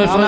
कृष्ण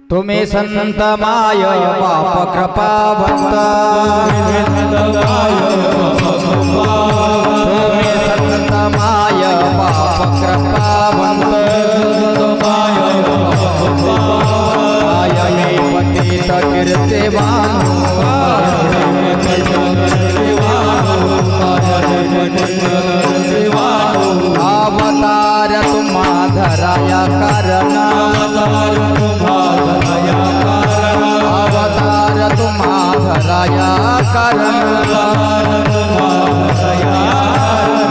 तुम्ही संत माय बाप कृपावंत, तुम्ही संत माय बाप कृपावंत, माय पतित कीर्तिवान, अवतार तुम्हा धराया कारण, अवतार तुम्हा धराया कारण,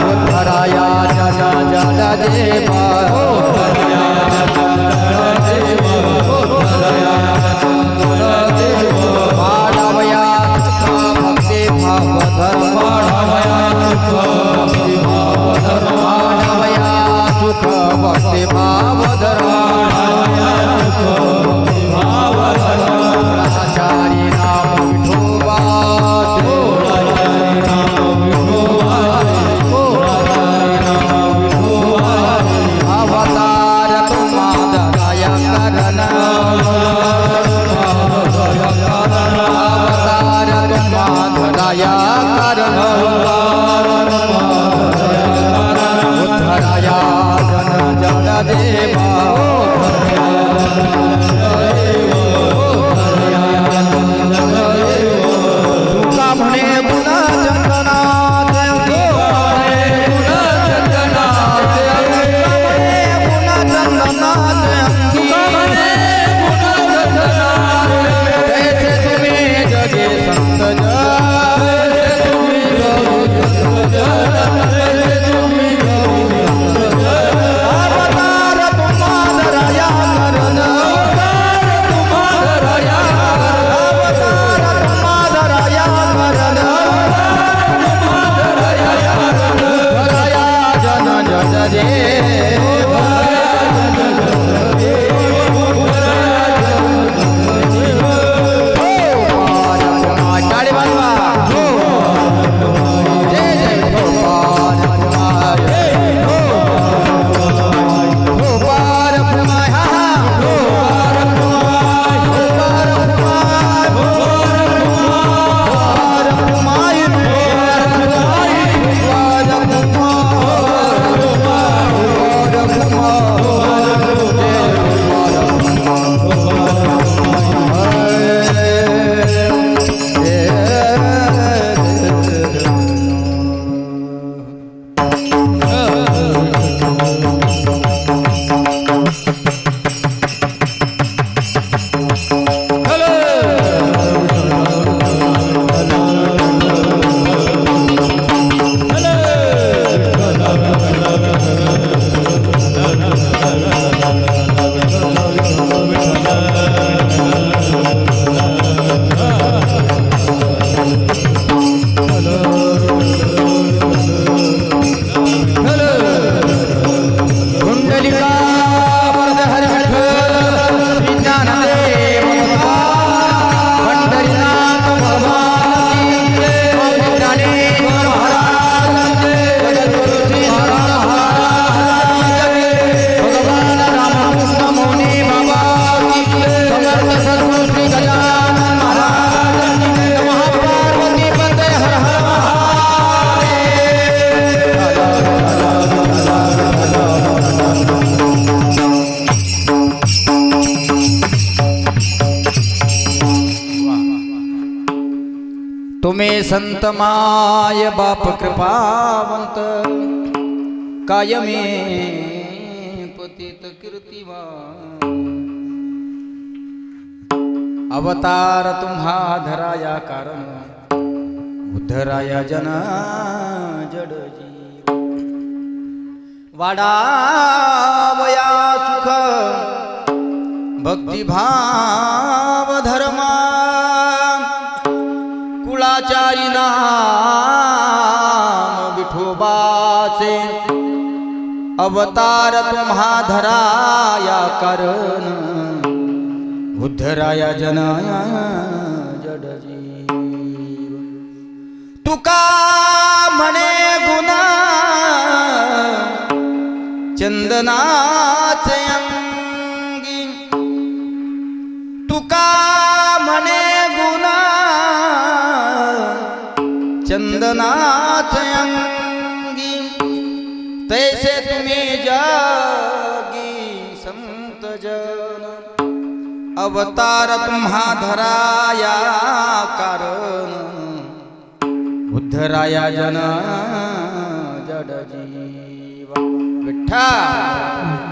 उद्धराया जन जन देवा, वाढवया भक्ती भाव धर्म, वाढवया सुख भक्ती भाव धर्म, आचार्य नाम विठोबा, अवतार तुम्हा धराया कारण, अवतार तुम्हा धराया कारण, उद्धराया जन जन देवा, म्हणे गुणा चंदनात अंगी, गुणा चंदनात अंगी, तैसे तुम्ही जगे संत अवतार तुम्हा धराया कारण, अवतार तुम्हा धराया कारण, धराया जन जन देवा, टाळी वाजवा, जय जय गोपाल कुमार, गोपाल कुमार, हा हा, गोपाल कुमार, गोपाल कुमार, गोपाल कुमार, तुम्ही संत माय बाप कृपावंत, कायमे पतित कीर्तिवान, अवतार तुम्हा धराया कारण, उद्धराया जन जड जीव, वाढावया सुख भक्तिभाव धर्मा, कुळाचारी नाम विठोबाचे, अवतार तुम्हा धराया कारण, उद्धराया जन जड जीव, तुका म्हणे गुणा चंदनाचे अंगी, चंदनाच अंगी तैसे तुम्ही जागी संत जन अवतार तुम्हा धराया कारण उद्धराया जन जड जीवा विठ्ठल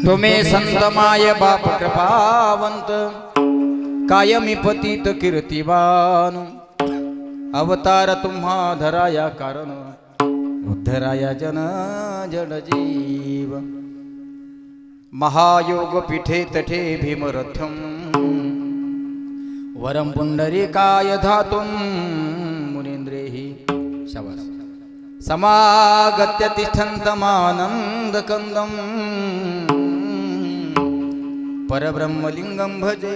तुम्ही संत माय बाप कृपावंत कायमी पतित कीर्तिवान अवतार तुम्हा धराया कारण उद्धराया जन जड जीव महायोग पीठे तठे भीमरथ्यम वरम पुंडरीकाय धातुम मुनींद्रेहि शबस समागत्य तिष्ठन्तमानन्दकन्दं परब्रह्मलिंगं भजे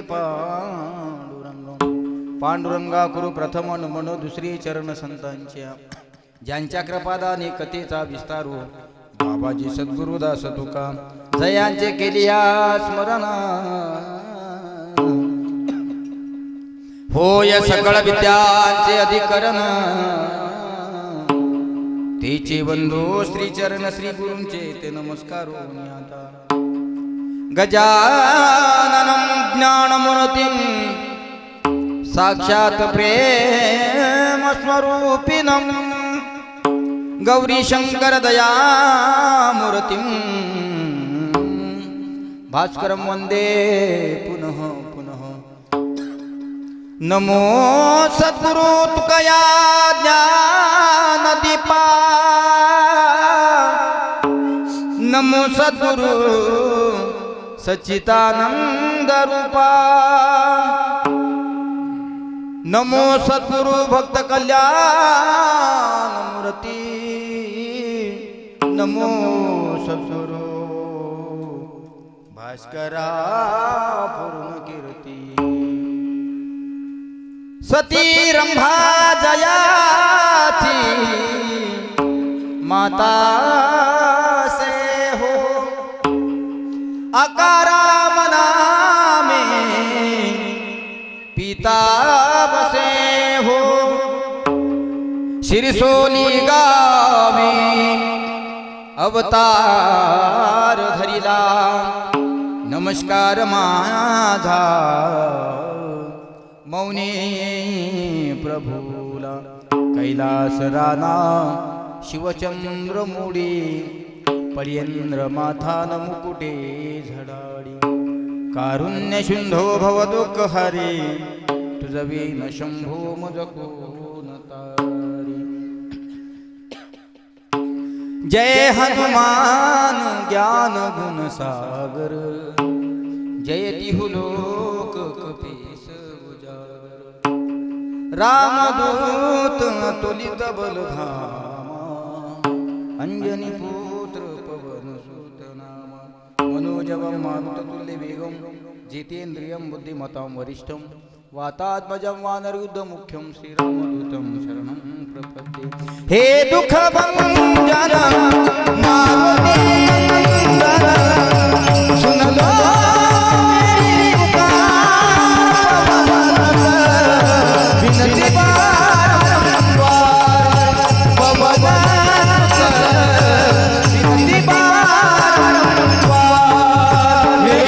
पांडुरंगा कुरु प्रथम मनो दुसरी चरण संतांच्या ज्यांच्या कृपादाने कथेचा विस्तार हो बाबाजी सद्गुरुदास तुका जयांचे केलिया स्मरण होय सकळ विद्यांचे अधिकरण तेचे बंधू श्रीचरण श्री गुरूंचे ते नमस्कार आता गजाननं ज्ञानमूर्तिं साक्षात प्रेम स्वरूपिणं गौरी शंकर दयामूर्तिं भास्करं वंदे पुनः पुनः नमो सद्गुरु तुकया ज्ञानदीपा नमो सद्गुरु सच्चिदानंद रूपा नमो सद्गुरु भक्त कल्याण मूर्ती नमो सद्गुरु भास्करा पूर्ण कीर्ती सती रंभा जयाची माता से हो आकारा मना में पिता बसे हो शिरसोली गावी अवतार धरिला नमस्कार माझा मौनी प्रभूला कैलास राना शिवचंद्र मुडी पर्यंद्र माथान मुकुटे झडाडी कारुण्य सिंधो भवदुःख हरे तुझवीन शंभो मुझको नतारी जय हनुमान ज्ञान गुण सागर जयति लोक कपीस उजागर रामदूत अतुलित बलधामा अंजनी पुत्र पवन सुत नामा मनोजवं मारुततुल्य वेगं जितेन्द्रियं बुद्धिमतां वरिष्ठं वातात्मजं वानरयुद्धमुख्यं श्रीरामदूतं शरणं प्रपद्ये। हे दुःख भंजन मारुती सुन लो मेरी पुकार, विनती बारंबार पवन विनती बारंबार। हे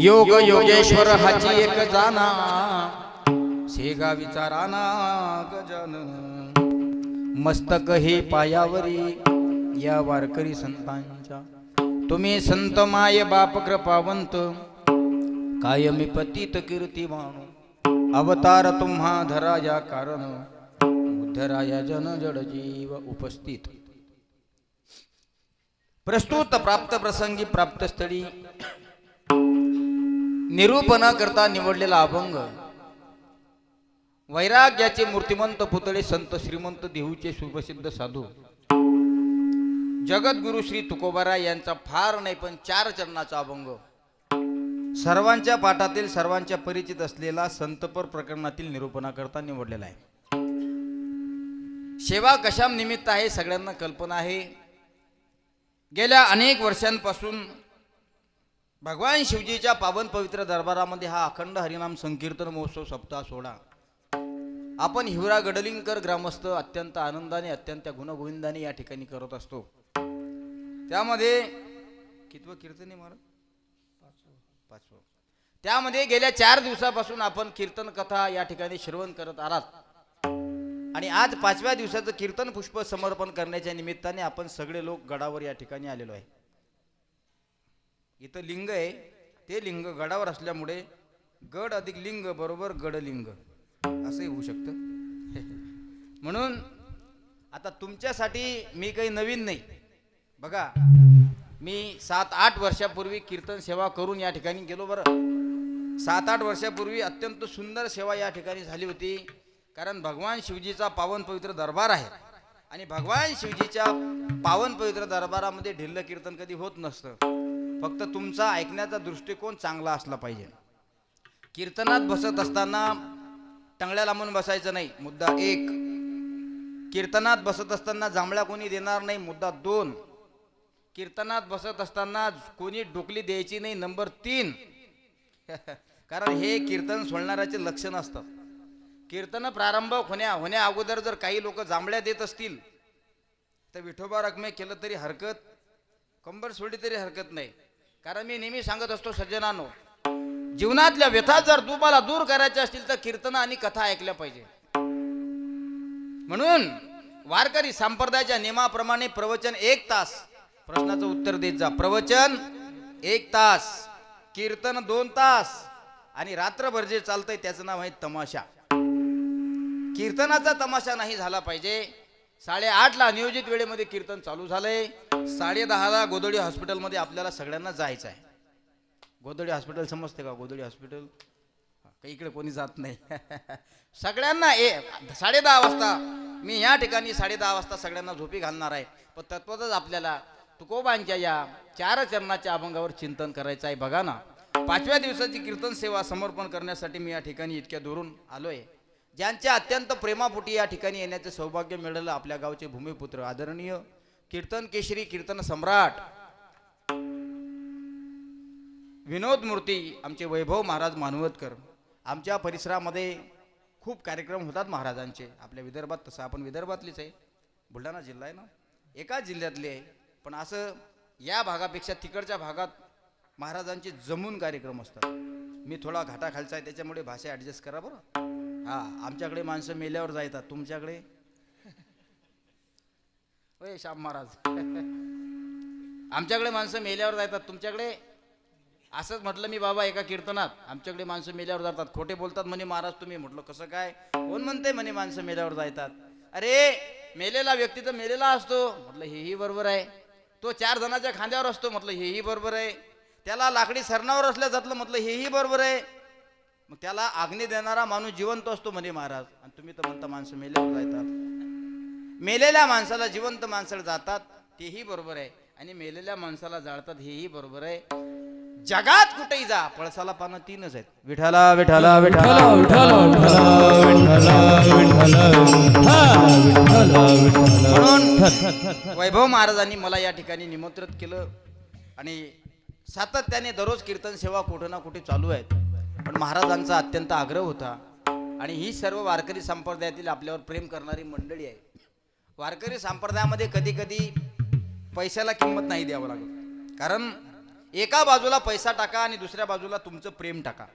योग योगेश्वर हाची एक जाना शेगा विचाराना गजानन मस्तक हे पायावरी या वारकरी संतांच्या तुम्ही संत माय बाप कृपावंत कायमी पतित कीर्तिमान अवतार तुम्हा धरा या कारण उद्धराया जन जड जीव उपस्थित प्रस्तुत प्राप्त प्रसंगी प्राप्त स्थळी निरूपणा करता निवडलेला अभंग वैराग्याचे मूर्तिमंत पुतळे संत श्रीमंत देहूचे सुप्रसिद्ध साधू जगद्गुरु श्री तुकोबाराय यांचा फार नाही पण 4 चरणाचा अभंग सर्वांच्या पाठातील सर्वांच्या परिचित असलेला संतपर प्रकरणातील निरूपणा करता निवडलेला आहे। सेवा कशाम निमित्त आहे सगळ्यांना कल्पना आहे। गेल्या अनेक वर्षांपासून भगवान शिवजीच्या पावन पवित्र दरबारामध्ये हा अखंड हरिनाम संकीर्तन महोत्सव सप्ताह सोहळा आपण हिवरा गडलिंगकर ग्रामस्थ अत्यंत आनंदाने अत्यंत गुणगोविंदाने या ठिकाणी करत असतो। त्यामध्ये कितवं कीर्तन आहे महाराज? पाचवं। त्यामध्ये गेल्या 4 दिवसापासून आपण कीर्तन कथा या ठिकाणी श्रवण करत आलात आणि आज 5व्या दिवसाचं कीर्तन पुष्प समर्पण करण्याच्या निमित्ताने आपण सगळे लोक गडावर या ठिकाणी आलेलो आहे। इथं लिंग आहे ते लिंग गडावर असल्यामुळे गड अधिक लिंग बरोबर गडलिंग असंही होऊ शकतं। म्हणून आता तुमच्यासाठी मी काही नवीन नाही। बघा मी 7-8 वर्षापूर्वी कीर्तन सेवा करून या ठिकाणी गेलो। बरं 7-8 वर्षापूर्वी अत्यंत सुंदर सेवा या ठिकाणी झाली होती। कारण भगवान शिवजीचा पावन पवित्र दरबार आहे आणि भगवान शिवजीच्या पावन पवित्र दरबारामध्ये ढिल्ल कीर्तन कधी होत नसतं। फक्त तुमचा ऐकण्याचा दृष्टिकोन चांगला असला पाहिजे। कीर्तनात बसत असताना टंगड्या लांबून बसायचं नाही, मुद्दा 1। कीर्तनात बसत असताना जांभळ्या कोणी देणार नाही, मुद्दा 2। कीर्तनात बसत असताना कोणी डोकली द्यायची नाही, नंबर 3। कारण हे कीर्तन सोडणाऱ्याचे लक्षण असतात। कीर्तन प्रारंभ होण्या अगोदर जर काही लोक जांभळ्या देत असतील तर विठोबा रखमे केलं तरी हरकत, कंबर सोडली तरी हरकत नाही। कारण मी नेहमी सांगत असतो सज्जनांनो, जीवनातल्या व्यथा जर तुम्हाला दूर करायच्या असतील तर कीर्तन आणि कथा ऐकल्या पाहिजे। म्हणून वारकरी संप्रदायाच्या नियमाप्रमाणे प्रवचन 1 तास, प्रश्नाचं उत्तर देत जा। प्रवचन 1 तास, कीर्तन 2 तास आणि रात्रभर जे चालतंय त्याचं नाव आहे तमाशा। कीर्तनाचा तमाशा नाही झाला पाहिजे। 8:30ला नियोजित वेळेमध्ये कीर्तन चालू झालंय। 10:30ला गोदडी हॉस्पिटलमध्ये आपल्याला सगळ्यांना जायचं आहे। गोदडी हॉस्पिटल समजते का? गोदडी हॉस्पिटल काही इकडे कोणी जात नाही। सगळ्यांना 10:30 वाजता मी या ठिकाणी 10:30 वाजता सगळ्यांना झोपी घालणार आहे। पण तत्वतच आपल्याला तुकोबांच्या या 4 चरणाच्या अभंगावर चिंतन करायचं आहे। बघा ना, 5व्या दिवसाची कीर्तन सेवा समर्पण करण्यासाठी मी या ठिकाणी इतक्या दूरून आलोय। ज्यांच्या अत्यंत प्रेमापोटी या ठिकाणी येण्याचं सौभाग्य मिळालं आपल्या गावचे भूमिपुत्र आदरणीय कीर्तन केशरी कीर्तन सम्राट विनोद मूर्ती आमचे वैभव महाराज मानवतकर। आमच्या परिसरामध्ये खूप कार्यक्रम होतात महाराजांचे। आपल्या विदर्भात, तसं आपण विदर्भातलीच आहे, बुलढाणा जिल्हा आहे ना, एकाच जिल्ह्यातले आहे, पण असं या भागापेक्षा तिकडच्या भागात महाराजांचे जमून कार्यक्रम असतात. मी थोडा घाटाखालचा आहे त्याच्यामुळे भाषा ॲडजस्ट करा बरं. हा, आमच्याकडे माणसं मेल्यावर जायतात, तुमच्याकडे होय श्याम महाराज आमच्याकडे माणसं मेल्यावर जातात, तुमच्याकडे असंच म्हटलं मी बाबा एका कीर्तनात. आमच्याकडे माणसं मेल्यावर जातात, खोटे बोलतात म्हणे महाराज तुम्ही. म्हटलं कसं काय, कोण म्हणते म्हणे माणसं मेल्यावर जातात. अरे मेलेला व्यक्ती तर मेलेला असतो. म्हटलं हेही बरोबर आहे. तो 4 जणांच्या खांद्यावर असतो. म्हटलं हेही बरोबर आहे. त्याला लाकडी सरणावर असल्या जातलं. म्हटलं हेही बरोबर आहे. मग त्याला आग्नी देणारा माणूस जिवंत असतो म्हणे महाराज, आणि तुम्ही तर म्हणता माणसं मेल्यावर जातात. मेलेल्या माणसाला जिवंत माणसाला जातात तेही बरोबर आहे, आणि मेलेल्या माणसाला जाळतात हेही बरोबर आहे. जगात कुठेही जा, पळसाला पानं 3च आहेत. विठाला विठाला विठाला विठाला म्हणून वैभव महाराजांनी मला या ठिकाणी निमंत्रित केलं, आणि सातत्याने दररोज कीर्तन सेवा कुठे ना कुठे चालू आहेत. पण महाराजांचा अत्यंत आग्रह होता, आणि ही सर्व वारकरी संप्रदायातील आपल्यावर प्रेम करणारी मंडळी आहे. वारकरी संप्रदायामध्ये कधी कधी पैशाला किंमत नाही द्यावं लागत, कारण एका बाजूला पैसा टाका आणि दुसऱ्या बाजूला तुमचं प्रेम टाका.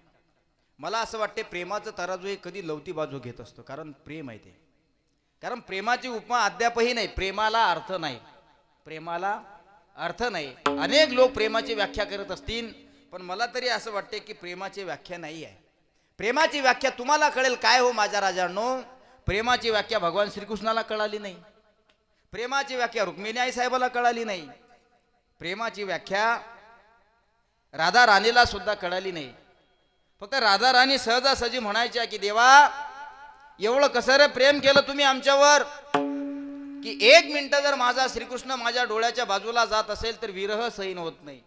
मला असं वाटते प्रेमाचं तराजू हे कधी लवती बाजू घेत असतो, कारण प्रेम आहे ते. कारण प्रेमाची उपमा अद्यापही नाही. प्रेमाला अर्थ नाही, प्रेमाला अर्थ नाही. अनेक लोक प्रेमाची व्याख्या करत असतील, पण मला तरी असं वाटते की प्रेमाची व्याख्या नाही आहे. प्रेमाची व्याख्या तुम्हाला कळेल काय हो माझ्या राजांनो. प्रेमाची व्याख्या भगवान श्रीकृष्णाला कळाली नाही. प्रेमाची व्याख्या रुक्मिणी आई साहेबाला कळाली नाही. प्रेमाची व्याख्या राधा राणीला सुद्धा कळाली नाही. फक्त राधा राणी सहजासहजी म्हणायच्या की देवा एवढं कसं रे प्रेम केलं तुम्ही आमच्यावर, की 1 मिनिट जर माझा श्रीकृष्ण माझ्या डोळ्याच्या बाजूला जात असेल तर विरह सहन होत नाही.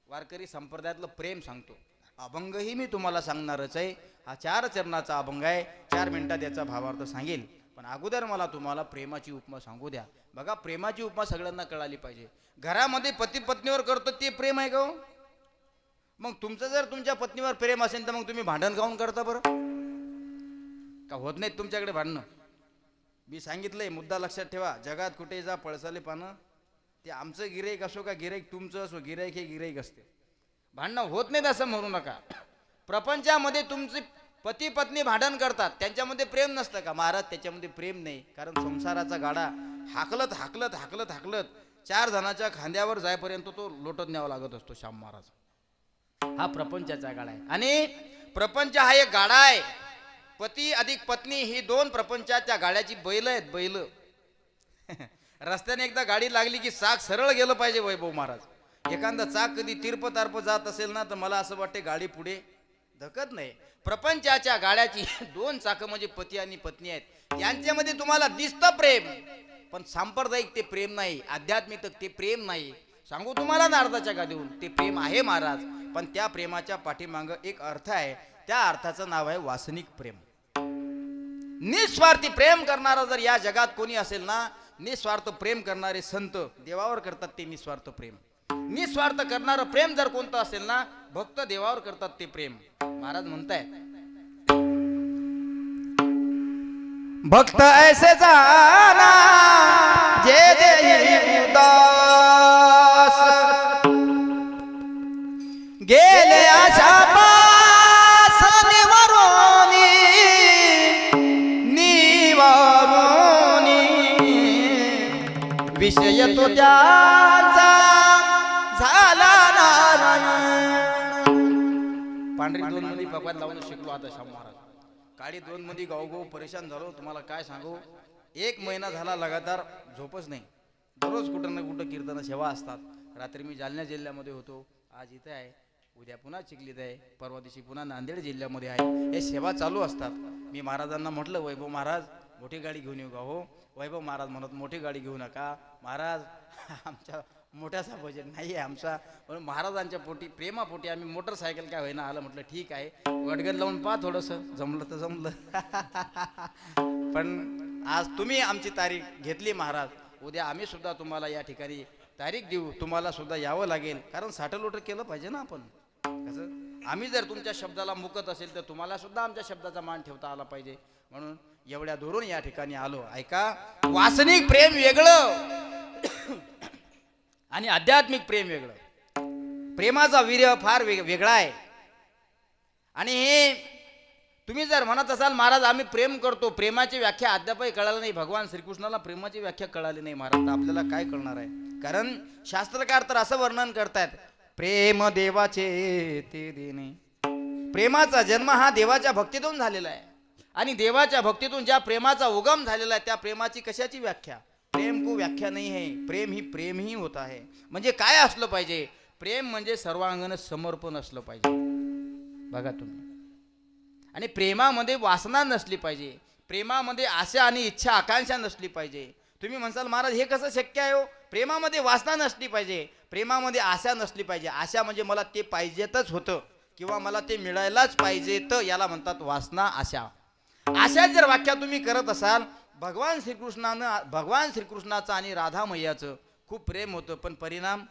वारकरी संप्रदायातलं प्रेम सांगतो. अभंगही मी तुम्हाला सांगणारच आहे. हा 4 चरणाचा अभंग आहे. 4 मिनिटात याचा भावार्थ सांगेल, पण अगोदर मला तुम्हाला प्रेमाची उपमा सांगू द्या. बघा, प्रेमाची उपमा सगळ्यांना कळाली पाहिजे. घरामध्ये पती पत्नीवर करतो ते प्रेम आहे का हो? मग तुमचं जर तुमच्या पत्नीवर प्रेम असेल तर मग तुम्ही भांडण काऊन करता बरं? का होत नाहीत तुमच्याकडे भांडणं? मी सांगितलंय, मुद्दा लक्षात ठेवा. जगात कुठे जा, पळसाले पानं. ते आमचं गिराईक असो का गिराईक तुमचं असो, गिराईक हे गिराईक असते. भांडणं होत नाहीत असं म्हणू नका. प्रपंचामध्ये तुमचे पती पत्नी भांडण करतात, त्यांच्यामध्ये प्रेम नसतं का? महाराज त्याच्यामध्ये प्रेम नाही, कारण संसाराचा गाडा हाकलत हाकलत हाकलत हाकलत 4 जणांच्या खांद्यावर जायपर्यंत तो लोटत न्यावा लागत असतो. श्याम महाराज, हा प्रपंचाचा गाडा आहे. आणि प्रपंच हा एक गाडा आहे. पती अधिक पत्नी ही 2 प्रपंचाच्या गाड्याची बैल आहेत, बैल. रस्त्याने एकदा गाडी लागली की चाक सरळ गेलं पाहिजे वैभव महाराज. एखादा चाक कधी तिरप तारप जात असेल ना, तर मला असं वाटते गाडी पुढे धकत नाही. प्रपंचाच्या गाड्याची 2 चाकं म्हणजे पती आणि पत्नी आहेत. यांच्यामध्ये तुम्हाला दिसतं प्रेम, पण सांप्रदायिक ते प्रेम नाही, आध्यात्मिक ते प्रेम नाही. सांगू तुम्हाला नारदाच्या गादीहून, ते प्रेम आहे महाराज, पण त्या प्रेमाच्या पाठीमागं एक अर्थ आहे. त्या अर्थाचं नाव आहे वासनिक प्रेम. निस्वार्थी प्रेम करणारा जर या जगात कोणी असेल ना, निस्वार्थ प्रेम करणारे संत देवावर करतात ते निस्वार्थ प्रेम. निस्वार्थ करणारं प्रेम जर कोणतं असेल ना, भक्त देवावर करतात ते प्रेम. महाराज म्हणताय, भक्त ऐसे जाना जे देई उदास, गेले आशा पास निवारोनी निवारोनी, विषय तो त्याचा झाला नारायण. पांढरी 2 मध्ये भगवान लावून शिकलो आता श्याम महाराज. काळी 2 मध्ये गाव परेशान झालो. तुम्हाला काय सांगू, 1 महिना झाला लगातार झोपच नाही. दररोज कुठं ना कुठं कीर्तन सेवा असतात. रात्री मी जालना जिल्ह्यामध्ये होतो, आज इथे आहे, उद्या पुन्हा चिखलीत आहे, परवा दिवशी पुन्हा नांदेड जिल्ह्यामध्ये आहे. हे सेवा चालू असतात. मी महाराजांना म्हटलं, वैभव महाराज मोठी गाडी घेऊन येऊ का? हो. वैभव महाराज म्हणत मोठी गाडी घेऊ नका महाराज, आमच्या मोठ्याचा बजेट नाही आहे आमचा. पण महाराजांच्या पोटी प्रेमापोटी आम्ही मोटरसायकल काय होईना आलं. म्हटलं ठीक आहे, वडगण लावून पहा, थोडंसं जमलं तर जमलं. पण आज तुम्ही आमची तारीख घेतली महाराज, उद्या आम्ही सुद्धा तुम्हाला या ठिकाणी तारीख देऊ. तुम्हाला सुद्धा यावं लागेल, कारण साठलोट केलं पाहिजे ना आपण. कसं आम्ही जर तुमच्या शब्दाला मुकत असेल तर तुम्हाला सुद्धा आमच्या शब्दाचा मान ठेवता आला पाहिजे. म्हणून एवढ्या दूरून या ठिकाणी आलो. ऐका, वासनिक प्रेम वेगळं आणि आध्यात्मिक प्रेम वेगळं. प्रेमाचा वीर्य फार वेगळा आहे. आणि हे तुम्ही जर म्हणत असाल महाराज आम्ही प्रेम करतो, प्रेमाची व्याख्या अद्यापही कळाली नाही, भगवान श्रीकृष्णाला प्रेमाची व्याख्या कळाली नाही महाराज, तर आपल्याला काय कळणार आहे? कारण शास्त्रकार तर असं वर्णन करतायत, प्रेम देवाचे ते देणे. प्रेमाचा जन्म हा देवाच्या भक्तीतून झालेला आहे. आणि देवाच्या भक्तीतून ज्या प्रेमाचा उगम झालेला आहे त्या प्रेमाची कशाची व्याख्या? प्रेम को व्याख्या नाही है, प्रेम ही प्रेम ही होता है. म्हणजे काय असलं पाहिजे? प्रेम म्हणजे सर्वांगण समर्पण असलं पाहिजे. बघा तुम्ही. आणि प्रेमामध्ये वासना नसली पाहिजे, प्रेमामध्ये आशा आणि इच्छा आकांक्षा नसली पाहिजे. तुम्ही म्हणसाल महाराज हे कसं शक्य आहे हो? प्रेमामध्ये वासना नसली पाहिजे, प्रेमामध्ये आशा नसली पाहिजे. आशा म्हणजे मला ते पाहिजेतच होतं किंवा मला ते मिळायलाच पाहिजे, तर याला म्हणतात वासना, आशा. अशा जर व्याख्या तुम्ही करत असाल, भगवान श्रीकृष्णाचं आणि राधा मैयाचं खूप प्रेम होतं, पण परिणाम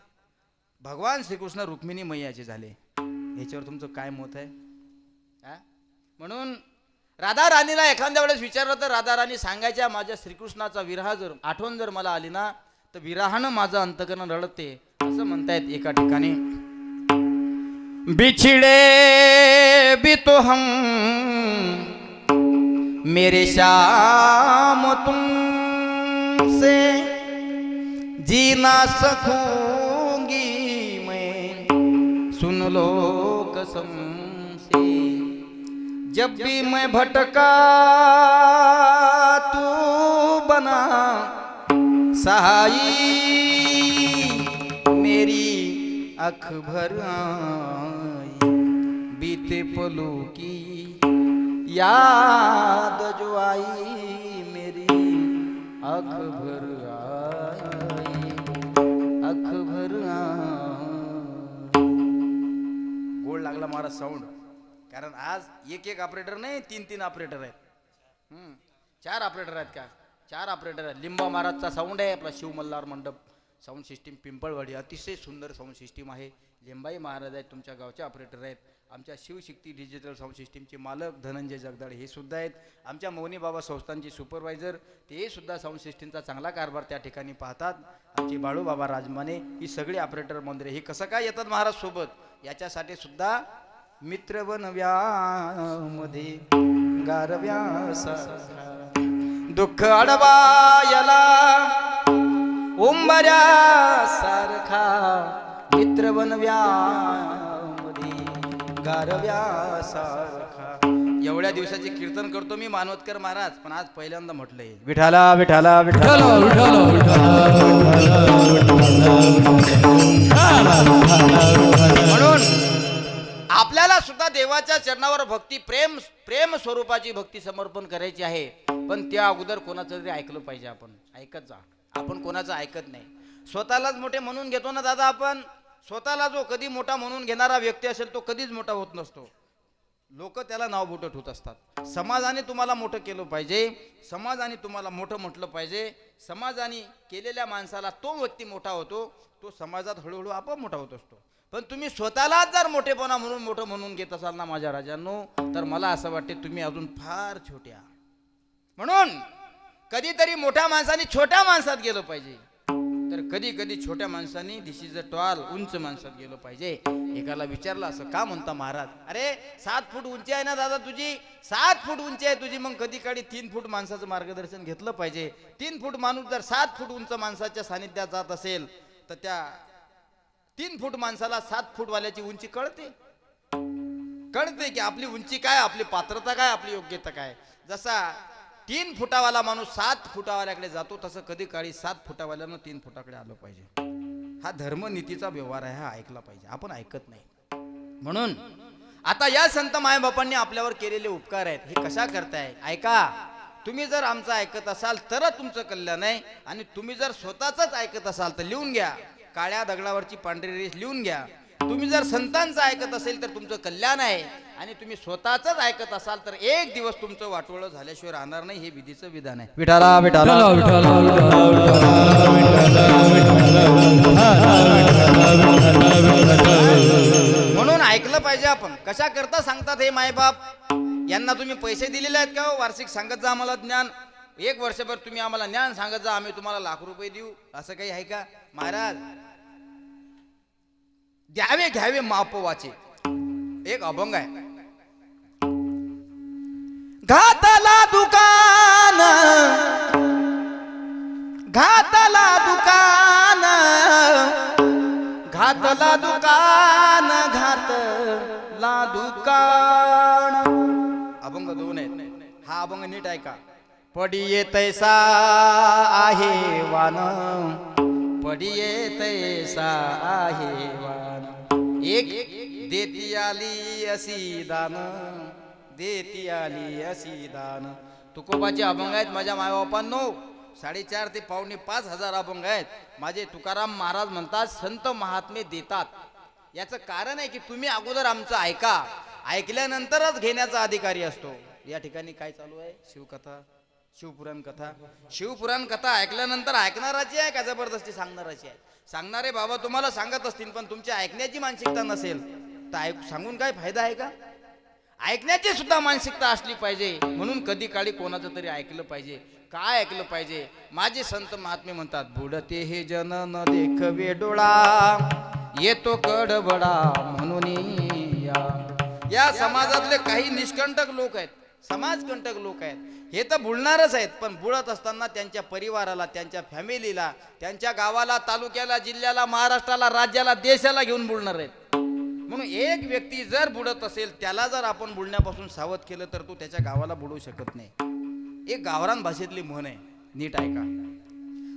भगवान श्रीकृष्ण रुक्मिणी मैयाचे झाले. याच्यावर तुमचं काय मत आहे? म्हणून राधा राणीला एखाद्या वेळेस विचारलं तर राधा राणी सांगायच्या, माझ्या श्रीकृष्णाचा विरह जर आठवण जर मला आली ना तर विरहानं माझं अंतकरण रडते, असं म्हणतायत एका ठिकाणी. बिछड़े भी तो हम मेरे श्याम तुमसे, जी ना सकूंगी मैं, सुन लो कसम से. जब भी मैं भटका तू बना सहाई, मेरी अख भर आई, बीते पलों की याद जो आई, मेरी अख भर आई, अख भर आई. गोड लागला मारा साऊंड. कारण आज एक ऑपरेटर नाही, तीन ऑपरेटर आहेत. 4 ऑपरेटर आहेत का? 4 ऑपरेटर आहेत. लिंबा महाराजचा साऊंड आहे, आपला शिव मल्हार मंडप साऊंड सिस्टीम पिंपळवाडी, अतिशय सुंदर साऊंड सिस्टीम आहे. लिंबाई महाराज आहेत, तुमच्या गावचे ऑपरेटर आहेत. आमच्या शिवशक्ती डिजिटल साऊंड सिस्टीमचे मालक धनंजय जगदाळे हे सुद्धा आहेत. आमच्या मौनी बाबा संस्थांचे सुपरवायझर ते सुद्धा साऊंड सिस्टीमचा चांगला कारभार त्या ठिकाणी पाहतात. आमचे बाळू बाबा राजमाने ही सगळी ऑपरेटर मंदिरे हे कसं काय येतात महाराज सोबत? याच्यासाठी सुद्धा मित्र बनव्यामध्ये गारव्यासा दुःख अडवायला उंबऱ्या सारखा, मित्र बनव्यामध्ये गारव्यासारखा. एवढ्या दिवसाचे कीर्तन करतो मी मानवतकर महाराज, पण आज पहिल्यांदा म्हटलंय विठाला विठाला विठाला म्हणून आपल्याला सुद्धा देवाच्या चरणावर भक्ती प्रेम स्वरूपाची भक्ती समर्पण करायची आहे. पण त्या अगोदर कोणाचं तरी ऐकलं पाहिजे. आपण ऐकत जा. आपण कोणाचं ऐकत नाही. स्वतःलाच मोठे म्हणून घेतो ना दादा आपण. स्वतःला जो कधी मोठा म्हणून घेणारा व्यक्ती असेल तो कधीच मोठा होत नसतो. लोक त्याला नाव बोटं ठेवत असतात. समाजाने तुम्हाला मोठं केलं पाहिजे, समाजाने तुम्हाला मोठं म्हटलं पाहिजे. समाजाने केलेल्या माणसाला तो व्यक्ती मोठा होतो, तो समाजात हळूहळू आपोआप मोठा होत असतो. पण तुम्ही स्वतःलाच जर मोठेपणा म्हणून मोठं म्हणून घेत असाल ना माझ्या राजांनो, तर मला असं वाटते तुम्ही अजून फार छोट्या. म्हणून कधीतरी मोठ्या माणसाने छोट्या माणसात गेलं पाहिजे, तर कधी कधी छोट्या माणसाने दिस इज अ टॉल उंच माणसात गेलं पाहिजे. एकाला विचारलं असं का म्हणता महाराज? अरे 7 फूट उंची आहे ना दादा तुझी, 7 फूट उंची आहे तुझी, मग कधी काळी 3 फूट माणसाचं मार्गदर्शन घेतलं पाहिजे. 3 फूट माणूस जर 7 फूट उंच माणसाच्या सानिध्यात जात असेल तर त्या 3 फूट माणसाला 7 फूटवाल्याची उंची कळते की आपली उंची काय, आपली पात्रता काय, आपली योग्यता काय. जसा 3 फुटावाला माणूस 7 फुटावाल्याकडे जातो, तसं कधी काळी 7 फुटावाल्यानं 3 फुटाकडे आलं पाहिजे. हा धर्मनीतीचा व्यवहार आहे, हा ऐकला पाहिजे. आपण ऐकत नाही. म्हणून आता या संत मायबापांनी आपल्यावर केलेले उपकार आहेत, हे कशा करताय ऐका. तुम्ही जर आमचं ऐकत असाल तर तुमचं कल्याण आहे, आणि तुम्ही जर स्वतःच ऐकत असाल तर लिहून घ्या, काळ्या दगडावरची पांढरी रेष लिहून घ्या. तुम्ही जर संतांचं ऐकत असेल तर तुमचं कल्याण आहे, आणि तुम्ही स्वतःच ऐकत असाल तर एक दिवस तुमचं वाटोळं झाल्याशिवाय राहणार नाही. हे विधीचं विधान आहे. विठाला विठाला म्हणून ऐकलं पाहिजे आपण. कशा करता सांगतात हे मायबाप? यांना तुम्ही पैसे दिलेले आहेत का? वार्षिक सांगत जा आम्हाला ज्ञान. 1 वर्षभर तुम्ही आम्हाला ज्ञान सांगत जा, आम्ही तुम्हाला लाख रुपये देऊ, असं काही आहे का महाराज? द्यावे घ्यावे मापवाचे. एक अभंग आहे. घातला दुकान, घातला दुकान, घातला दुकान, घातला दुकान. अभंग दोन आहेत. हा अभंग नीट ऐका. पडिये तैसा आहे वान, पडिये तैसा आहे वान. एक देती आली अशी दान, देती आली अशी दान. तुकोबाचे अभंग आहेत माझ्या मायबापांनो. 4.5 ते 4.5 अभंग आहेत. माझे तुकाराम महाराज म्हणतात संत महात्मे देतात. याचं कारण आहे की तुम्ही अगोदर आमचं ऐका, ऐकल्यानंतरच घेण्याचा अधिकारी असतो. या ठिकाणी काय चालू आहे? शिवकथा, शिवपुराण कथा. शिवपुराण कथा ऐकल्यानंतर ऐकणाराची आहे का जबरदस्ती सांगणाराची आहे? सांगणारे बाबा तुम्हाला सांगत असतील, पण तुमची ऐकण्याची मानसिकता नसेल तर सांगून काय फायदा आहे का? ऐकण्याची सुद्धा मानसिकता असली पाहिजे. म्हणून कधी काळी कोणाचं तरी ऐकलं पाहिजे. काय ऐकलं पाहिजे? माझे संत महात्मे म्हणतात, बुडते हे जन न देखवे डोळा, येतो कडबडा म्हणून या समाजातले काही निष्कंटक लोक आहेत, समाजकंटक लोक आहेत. हे तर बुडणारच आहेत, पण बुडत असताना त्यांच्या परिवाराला, त्यांच्या फॅमिलीला, त्यांच्या गावाला, तालुक्याला, जिल्ह्याला, महाराष्ट्राला, राज्याला, देशाला घेऊन बुडणार आहेत. म्हणून एक व्यक्ती जर बुडत असेल, त्याला जर आपण बुडण्यापासून सावध केलं तर तो त्याच्या गावाला बुडवू शकत नाही. एक गावरान भाषेतली म्हण आहे, नीट ऐका.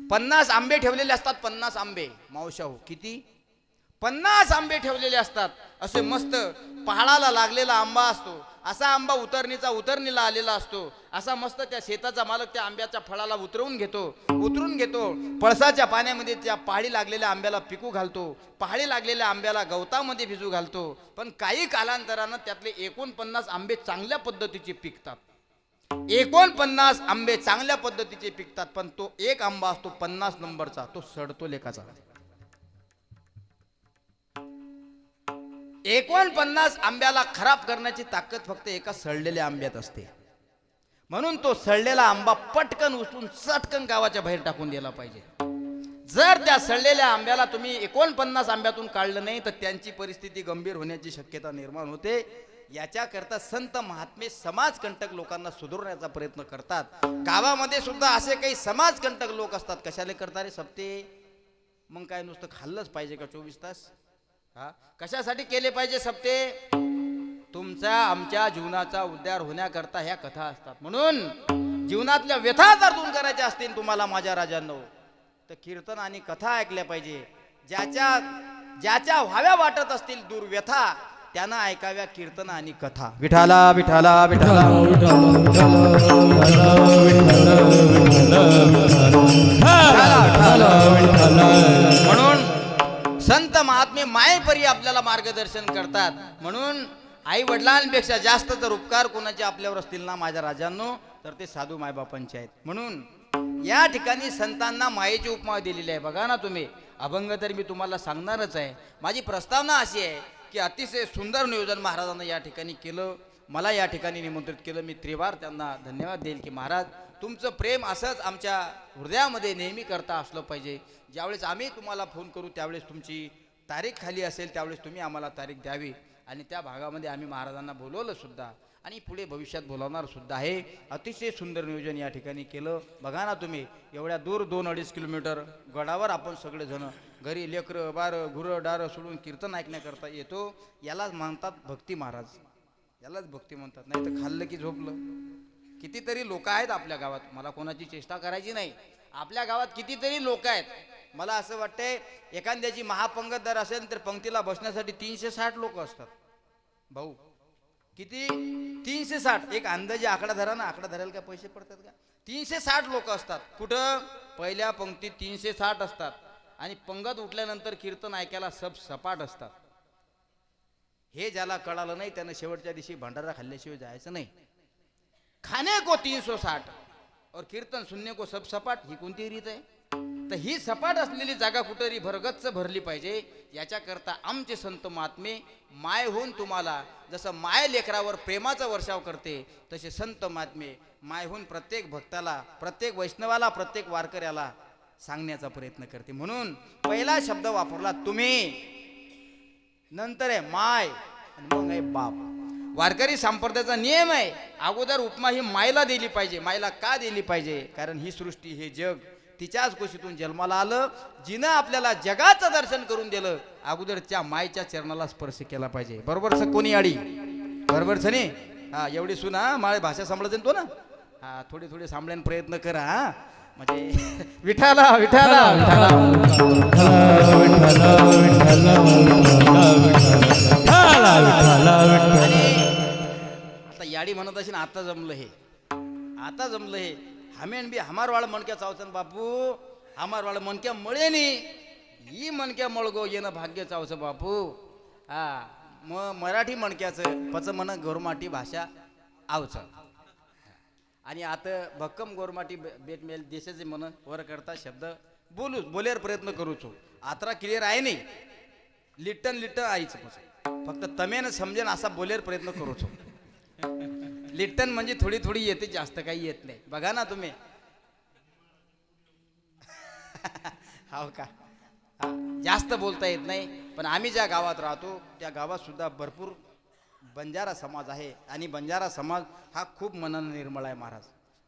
50 आंबे ठेवलेले असतात. 50 आंबे मावशाहू किती? 50 आंबे ठेवलेले असतात. असे मस्त पहाडाला लागलेला आंबा असतो. असा आंबा उतरणीला आलेला असतो. असा मस्त त्या शेताचा मालक त्या आंब्याच्या फळाला उतरून घेतो. पळसाच्या पाण्यामध्ये त्या पहाडी लागलेल्या आंब्याला पिकू घालतो. पहाडी लागलेल्या आंब्याला गवतामध्ये भिजू घालतो. पण काही कालांतरानं त्यातले 49 आंबे चांगल्या पद्धतीचे पिकतात. 49 आंबे चांगल्या पद्धतीचे पिकतात. पण तो एक आंबा असतो 50 नंबरचा, तो सडतो लेकाचा. 49 आंब्याला खराब करण्याची ताकद फक्त एका सडलेल्या आंब्यात असते. म्हणून तो सडलेला आंबा पटकन उचलून चटकन गावाच्या बाहेर टाकून दिला पाहिजे. जर त्या सडलेल्या आंब्याला तुम्ही 49 आंब्यातून काढलं नाही तर त्यांची परिस्थिती गंभीर होण्याची शक्यता निर्माण होते. याच्याकरता संत महात्मे समाजकंटक लोकांना सुधारण्याचा प्रयत्न करतात. गावामध्ये सुद्धा असे काही समाजकंटक लोक असतात. कशाले करता रे सप्ते? मग काय नुसतं खाल्लंच पाहिजे का 24 तास? कशासाठी केले पाहिजे सप्ते? तुमचा आमच्या जीवनाचा उद्धार होण्याकरता ह्या कथा असतात. म्हणून जीवनातल्या व्यथा जर दूर करायच्या असतील तुम्हाला माझ्या राजांनो, तर कीर्तन आणि कथा ऐकल्या पाहिजे. ज्याच्या व्हाव्या वाटत असतील दूर व्यथा, त्यानं ऐकाव्या कीर्तन आणि कथा. विठाला विठाला विठाला म्हणून संत महात्मे मायेपरी आपल्याला मार्गदर्शन करतात. म्हणून आई वडिलांपेक्षा जास्त जर उपकार कोणाचे आपल्यावर असतील ना माझ्या राजांनो, तर ते साधू मायबापांचे आहेत. म्हणून या ठिकाणी संतांना मायेची उपमा दिलेली आहे. बघा ना तुम्ही, अभंग तर मी तुम्हाला सांगणारच आहे. माझी प्रस्तावना अशी आहे की अतिशय सुंदर नियोजन महाराजांना या ठिकाणी केलं. मला या ठिकाणी निमंत्रित केलं. मी त्रिवार त्यांना धन्यवाद देईल की महाराज, तुमचं प्रेम असंच आमच्या हृदयामध्ये नेहमी करता असलं पाहिजे. ज्यावेळेस आम्ही तुम्हाला फोन करू त्यावेळेस तुमची तारीख खाली असेल, त्यावेळेस तुम्ही आम्हाला तारीख द्यावी. आणि त्या भागामध्ये आम्ही महाराजांना बोलवलं सुद्धा आणि पुढे भविष्यात बोलावणार सुद्धा आहे. अतिशय सुंदर नियोजन या ठिकाणी केलं. बघा ना तुम्ही, एवढ्या दूर 2-2.5 किलोमीटर गडावर आपण सगळेजण घरी लेकरं बारं गुरं डारं सोडून कीर्तन ऐकण्याकरता येतो. यालाच म्हणतात भक्ती महाराज, यालाच भक्ती म्हणतात. नाही तर खाल्लं की झोपलं. कितीतरी लोक आहेत आपल्या गावात, मला कोणाची चेष्टा करायची नाही. आपल्या गावात कितीतरी लोक आहेत. मला असं वाटतंय एखाद्याची महापंगत दर असेल तर पंक्तीला बसण्यासाठी 360 लोक असतात. भाऊ किती? 360. एक अंदाजे आकडा धरा ना. आकडा धरायला काय पैसे पडतात का? 360 लोक असतात. कुठं? पहिल्या पंक्तीत 360 असतात. आणि पंगत उठल्यानंतर कीर्तन ऐकायला सब सपाट असतात. हे ज्याला कळालं नाही त्यानं शेवटच्या दिवशी भंडारा खाल्ल्याशिवाय जायचं नाही. खाने को 360 और कीर्तन सुनने को सब सपाट, ही कोणती रीत आहे? तर ही सपाट असलेली जागा कुठेतरी भरगच्च भरली पाहिजे. याच्याकरता आमचे संत महात्मे माय होऊन तुम्हाला जसं माय लेकरावर प्रेमाचा वर्षाव करते, तसे संत महात्मे माय होऊन प्रत्येक भक्ताला, प्रत्येक वैष्णवाला, प्रत्येक वारकऱ्याला सांगण्याचा प्रयत्न करते. म्हणून पहिला शब्द वापरला तुम्ही. नंतर आहे माय आणि मग आहे बाप. वारकरी संप्रदायाचा नियम आहे, अगोदर उपमा ही मायला दिली पाहिजे. मायला का दिली पाहिजे? कारण ही सृष्टी, हे जग तिच्याच कुशीतून जन्माला आलं. जिनं आपल्याला जगाचं दर्शन करून दिलं, अगोदर त्या मायच्या चरणाला स्पर्श केला पाहिजे. बरोबर कोणी आडी? बरोबर छने? हा, एवढी सुना माळे भाषा सांभाळते तो ना. हा, थोडी थोडी सांभाळण्याचा प्रयत्न करा. हा, म्हणजे विठाला विठाला आता याडी म्हणत असेल आता जमलं हे, आता जमलं हे. हमेन बी हमारवाळ मणक्या चावसन बापू, हमारवाळ मणक्या मळे नी ही मणक्या मळगो येणं भाग्य चावस बापू. हा, मराठी मणक्याचं पच म्हण गोरमाटी भाषा आवच. आणि आता भक्कम गोरमाटी बेट मेल देशाचे मन वर करता शब्द बोलेर प्रयत्न करूच. आत्रा क्लिअर आहे नाही, लिट्टन लिट्टन आईचं फक्त तमेनं समजेन असा बोलेर प्रयत्न करूच. लिट्टन म्हणजे थोडी थोडी येते, जास्त काही येत नाही. बघा ना तुम्ही. हो का? जास्त बोलता येत नाही, पण आम्ही ज्या गावात राहतो त्या गावात सुद्धा भरपूर बंजारा समाज आहे. आणि बंजारा समाज हा खूप मनानं निर्मळ आहे महाराज.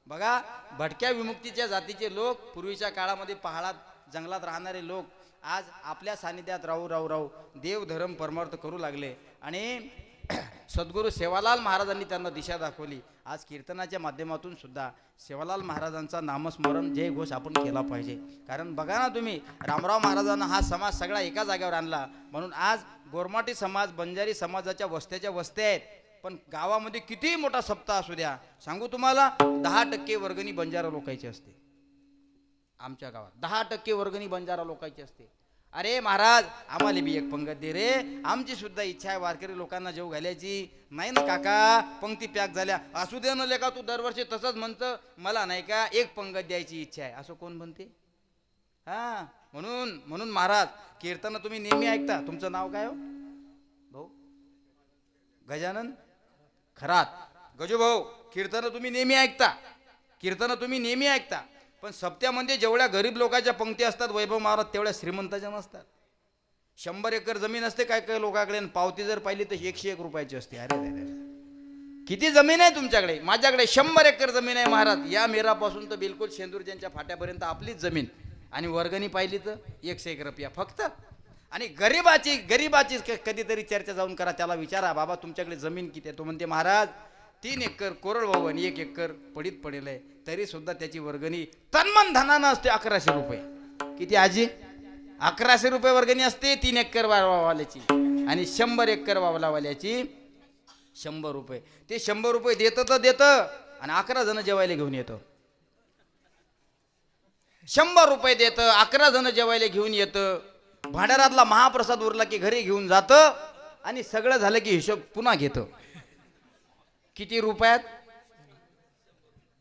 बघा, भटक्या विमुक्तीच्या जातीचे लोक, पूर्वीच्या काळामध्ये पहाडात जंगलात राहणारे लोक आज आपल्या सानिध्यात राहू राहू राहू देव धर्म परमार्थ करू लागले. आणि सद्गुरू सेवालाल महाराजांनी त्यांना दिशा दाखवली. आज कीर्तनाच्या माध्यमातून सुद्धा सेवालाल महाराजांचा नामस्मरण जय घोष आपण केला पाहिजे. कारण बघा ना तुम्ही, रामराव महाराजांना हा समाज सगळा एका जागेवर आणला. म्हणून आज गोरमाटी समाज, बंजारी समाजाच्या वस्त्याच्या वस्त्या आहेत. पण गावामध्ये कितीही मोठा सप्ताह असू द्या, सांगू तुम्हाला 10% वर्गणी बंजारा लोकांची असते. आमच्या गावात 10% वर्गणी बंजारा लोकांची असते. अरे महाराज, आम्हाला बी एक पंगत दे रे, आमची सुद्धा इच्छा आहे वारकरी लोकांना जेव घालायची. नाही ना काका, पंक्ती पॅक झाल्या. असू दे ना लेका, तू दरवर्षी तसंच म्हणतं, मला नाही का एक पंगत द्यायची इच्छा आहे, असं कोण म्हणते? हा, म्हणून महाराज, कीर्तन तुम्ही नेहमी ऐकता. तुमचं नाव काय हो भाऊ? गजानन खरात. गजू भाऊ, कीर्तन तुम्ही नेहमी ऐकता, कीर्तन तुम्ही नेहमी ऐकता. पण सप्त्यामध्ये जेवढ्या गरीब लोकांच्या पंक्ती असतात वैभव महाराज, तेवढ्या श्रीमंताच्या नसतात. 100 एकर जमीन असते काय काय लोकांकडे, पावती जर पाहिली तर 101 रुपयाची असते. अरे किती जमीन आहे तुमच्याकडे? माझ्याकडे 100 एकर जमीन आहे महाराज. या मेरापासून तर बिलकुल शेंदूरच्या फाट्यापर्यंत आपलीच जमीन. आणि वर्गणी पाहिली तर 101 रुपया फक्त. आणि गरीबाची कधीतरी चर्चा जाऊन करा, त्याला विचारा, बाबा तुमच्याकडे जमीन किती आहे? तो म्हणते महाराज 3 एकर कोरडवाहू आणि 1 एकर पडीत पडेल आहे. तरी सुद्धा त्याची वर्गणी तन्मन धनानं असते 1100 रुपये. किती आजी? 1100 रुपये वर्गणी असते 3 एकर वाल्याची. आणि 100 एकर वाल्याची 100 रुपये. ते 100 रुपये देतं तर देतं, आणि 11 जण जेवायला घेऊन येतं. 100 रुपये देतं, 11 जण जेवायला घेऊन येतं. भांडारातला महाप्रसाद उरला की घरी घेऊन जातं, आणि सगळं झालं की हिशोब पुन्हा घेतं. किती रुपयात?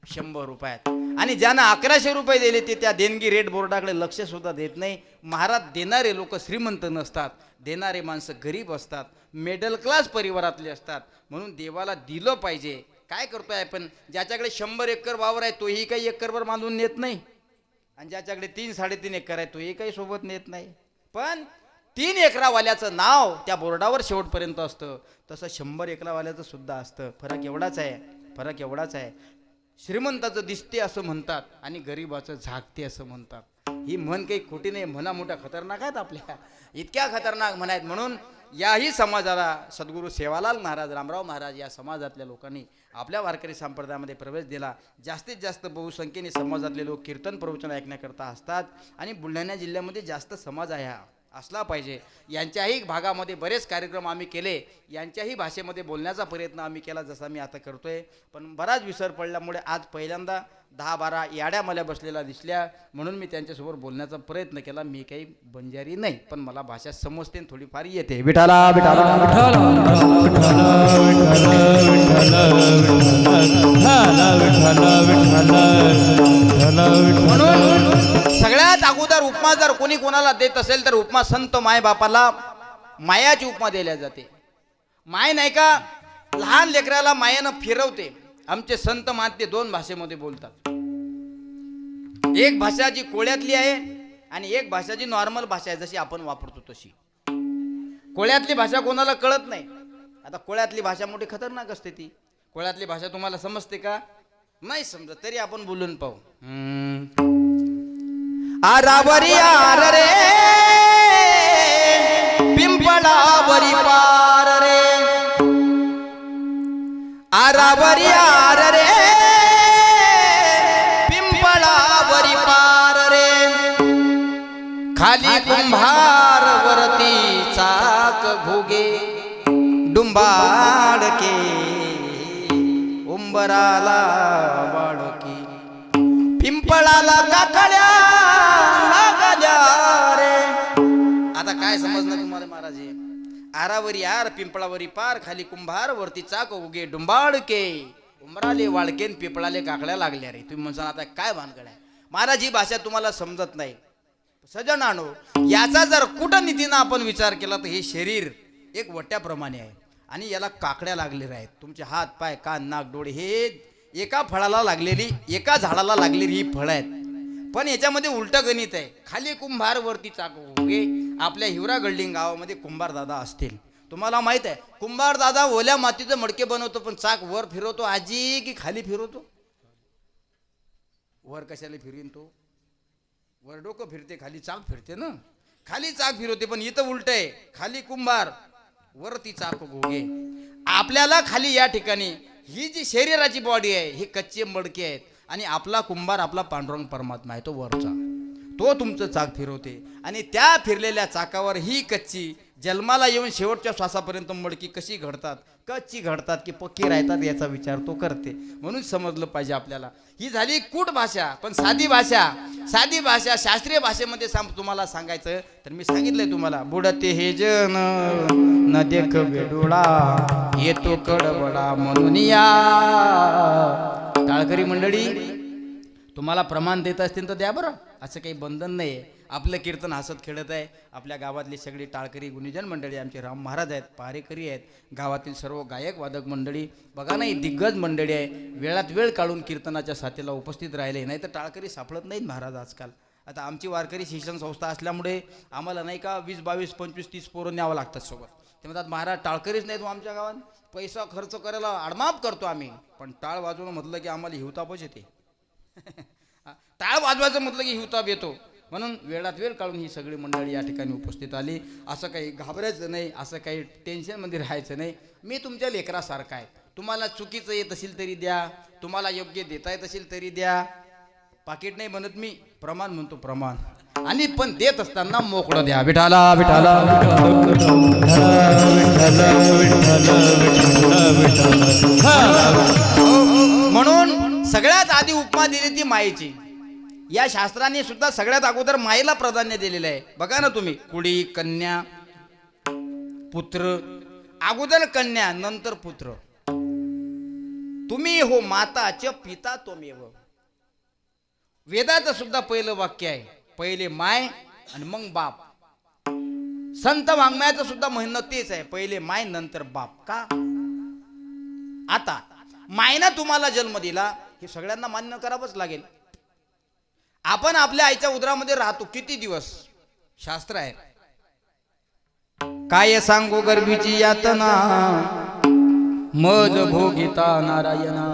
100 रुपयात. आणि ज्यांना 1100 रुपये दिले ते त्या देणगी रेट बोर्डाकडे लक्ष सुद्धा देत नाही. महाराज, देणारे लोक श्रीमंत नसतात, देणारे माणसं गरीब असतात, मिडल क्लास परिवारातले असतात. म्हणून देवाला दिलं पाहिजे. काय करतोय आपण? ज्याच्याकडे 100 एकर वावर आहे तोही काही एकरभर बांधून नेत नाही, आणि ज्याच्याकडे 3-3.5 एकर आहे तोही काही सोबत नेत नाही. पण 3 एकरावाल्याचं नाव त्या बोर्डावर शेवटपर्यंत असतं, तसं 100 एकरावाल्याचं सुद्धा असतं. फरक एवढाच आहे. श्रीमंताचं दिसते असं म्हणतात, आणि गरीबाचं झाकते असं म्हणतात. ही म्हण काही खोटी नाही. म्हणा मोठ्या खतरनाक आहेत, आपल्या इतक्या खतरनाक म्हण आहेत. म्हणून याही समाजाला सद्गुरू सेवालाल महाराज, रामराव महाराज या समाजातल्या लोकांनी आपल्या वारकरी संप्रदायामध्ये प्रवेश दिला. जास्तीत जास्त बहुसंख्येने समाजातले लोक कीर्तन प्रवचन ऐकण्याकरता असतात. आणि बुलढाणा जिल्ह्यामध्ये जास्त समाज आहे, हा असला पाहिजे. यांच्याही भागामध्ये बरेच कार्यक्रम आम्ही केले, यांच्याही भाषेमध्ये बोलण्याचा प्रयत्न आम्ही केला, जसा मी आता करतोय. पण बराच विसर पडल्यामुळे आज पहिल्यांदा 10-12 याड्या मला बसलेल्या दिसल्या, म्हणून मी त्यांच्यासोबत बोलण्याचा प्रयत्न केला. मी काही बंजारी नाही, पण मला भाषा समजते, थोडीफार येते. विठाला विठाला म्हणून सगळ्यात अगोदर उपमा जर कोणी कोणाला देत असेल तर उपमा संत माय बापाला मायाची उपमा दिल्या जाते. माय नाही का लहान लेकराला मायानं फिरवते. आमचे संत महात्मे 2 भाषेमध्ये बोलतात. एक भाषा जी कोळ्यातली आहे, आणि एक भाषा जी नॉर्मल भाषा आहे, जशी आपण वापरतो तशी. कोळ्यातली भाषा कोणाला कळत नाही. आता कोळ्यातली भाषा मोठी खतरनाक असते. ती कोळ्यातली भाषा तुम्हाला समजते का? नाही समजत, तरी आपण बोलून पाहू. आरावरी आर रे पिंपळावरी पार रे, आरावरी आर रे पिंपळावरी पार रे, खाली कुंभार वरती चाक घुगे डुंबाडके उंबराला वाळकी, पिंपळाला काकड्या लागल्या रे. आता काय समजलं तुम्हाला महाराज? आरावरी आर पिंपळावरी पार, खाली कुंभार वरती चाक उगे डुंबाडके उंबराले वाळकेन पिंपळाले काकड्या लागल्या रे. तुम्ही म्हणसाल आता काय भानगड आहे महाराज, ही भाषा तुम्हाला समजत नाही. सज्जनानो, याचा जर कूटनीतीनं आपण विचार केला तर हे शरीर एक वट्याप्रमाणे आहे आणि याला काकड्या लागलेल्या आहेत. तुमचे हात पाय कान नाक डोळे हे एका फळाला लागलेली, एका झाडाला लागलेली ही फळं आहेत. पण याच्यामध्ये उलटं गणित आहे. खाली कुंभार वरती चाक उगे. आपल्या हिवरा गल्डिंग गावामध्ये कुंभार दादा असतील, तुम्हाला माहित आहे कुंभार दादा ओल्या मातीचं मडके बनवतो, पण चाक वर फिरवतो आजी की खाली फिरवतो? वर कशाला फिरवीन तो? वर डोकं फिरते खाली चाक फिरते ना, खाली चाक फिरवते. पण इथं उलट आहे, खाली कुंभार वरती चाक घोगे. आपल्याला खाली या ठिकाणी ही जी शरीराची बॉडी आहे ही कच्चे मडके आहेत आणि आपला कुंभार आपला पांडुरंग परमात्मा आहे, तो वरचा, तो तुमचं चाक फिरवते. आणि त्या फिरलेल्या चाकावर ही कच्ची जन्माला येऊन शेवटच्या श्वासापर्यंत मडकी कशी घडतात, कच्ची घडतात की पक्की राहतात याचा विचार तो करते. म्हणून समजलं पाहिजे आपल्याला. ही झाली कूट भाषा. पण साधी भाषा, साधी भाषा शास्त्रीय भाषेमध्ये तुम्हाला सांगायचं तर मी सांगितलंय तुम्हाला, बुडते हे जन न देख बेडोळा येतो कडबडा म्हणून या. टाळकरी मंडळी तुम्हाला प्रमाण देत असतील तर द्या बरं, असं काही बंधन नाही आहे. आपलं कीर्तन हसत खेळत आहे. आपल्या गावातली सगळी टाळकरी गुणीजन मंडळी, आमचे राम महाराज आहेत, पहारेकरी आहेत, गावातील सर्व गायक वादक मंडळी बघा ना, ही दिग्गज मंडळी आहे. वेळात वेळ काढून कीर्तनाच्या साथीला उपस्थित राहिले. नाही तर टाळकरी सापडत नाहीत महाराज आजकाल. आता आमची वारकरी शिक्षण संस्था असल्यामुळे आम्हाला नाही का 20, 22, 25, 30 पोरं न्यावं लागतात सोबत. ते म्हणतात महाराज टाळकरीच नाही तो आमच्या गावात, पैसा खर्च करायला आडमाप करतो आम्ही, पण टाळ वाजवणं म्हटलं की आम्हाला हिवतापच येते. टाळ वाजवायचं म्हटलं की हिवताप येतो. म्हणून वेळात वेळ काढून ही सगळी मंडळी या ठिकाणी उपस्थित आली. असं काही घाबरायचं नाही, असं काही टेन्शनमध्ये राहायचं नाही. मी तुमच्या लेकरासारखा आहे. तुम्हाला चुकीचं येत असेल तरी द्या, तुम्हाला योग्य देता येत असेल तरी द्या. पाकिट नाही म्हणत मी, प्रमाण म्हणतो, प्रमाण. आणि पण देत असताना मोकळं द्या. विठाला विठाला म्हणून सगळ्यात आधी उपमा दिली ती मायेची. या शास्त्राने सुद्धा सगळ्यात अगोदर मायेला प्राधान्य दिलेलं आहे. बघा ना तुम्ही, कुडी कन्या पुत्र, अगोदर कन्या नंतर पुत्र. तुम्ही हो माताचे पिता त्वमेव. वेदाचं सुद्धा पहिलं वाक्य आहे, पहिले माय आणि मग बाप. संत वाङ्मयाचं सुद्धा म्हणणं तेच आहे, पहिले माय नंतर बाप. का? आता मायनं तुम्हाला जन्म दिला हे सगळ्यांना मान्य करावंच लागेल. आपण आपल्या आईच्या उदरामध्ये राहतो किती दिवस? शास्त्र आहे. काय सांगू गर्भीची यातना, मज भोगिता नारायणा.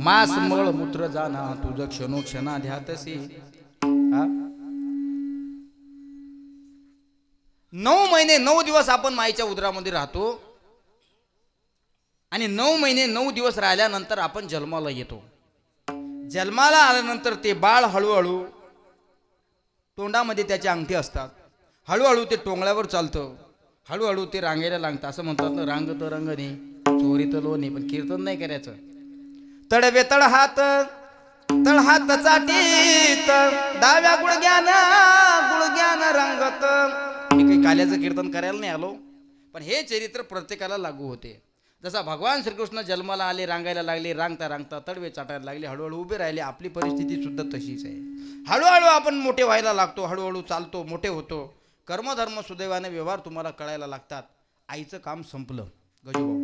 मास मळ मूत्र जाना, तुझ क्षणोक्षणा ध्यातसी. 9 महिने 9 दिवस आपण माईच्या उदरामध्ये राहतो आणि 9 महिने 9 दिवस राहिल्यानंतर आपण जन्माला येतो. जन्माला आल्यानंतर ते बाळ हळूहळू, तोंडामध्ये त्याच्या अंगठी असतात, हळूहळू ते टोंगळ्यावर चालतं, हळूहळू ते रांगायला लागतं. असं म्हणतात ना, रांग तर रंगणे चोरी तर लोणी. पण कीर्तन नाही करायचं. तडवे तळहात तळहात चाटीत, डाव्या गुडघ्यान रंगत. मी काही काल्याचं कीर्तन करायला नाही आलो, पण हे चरित्र प्रत्येकाला लागू होते. जसा भगवान श्रीकृष्ण जन्माला आले, रांगायला लागले, रांगता रांगता तडवे चाटायला लागले, हळूहळू उभे राहिले. आपली परिस्थिती सुद्धा तशीच आहे. हळूहळू आपण मोठे व्हायला लागतो, हळूहळू चालतो, मोठे होतो. कर्मधर्म सुदैवाने व्यवहार तुम्हाला कळायला लागतात. आईचं काम संपलं गजूभाऊ,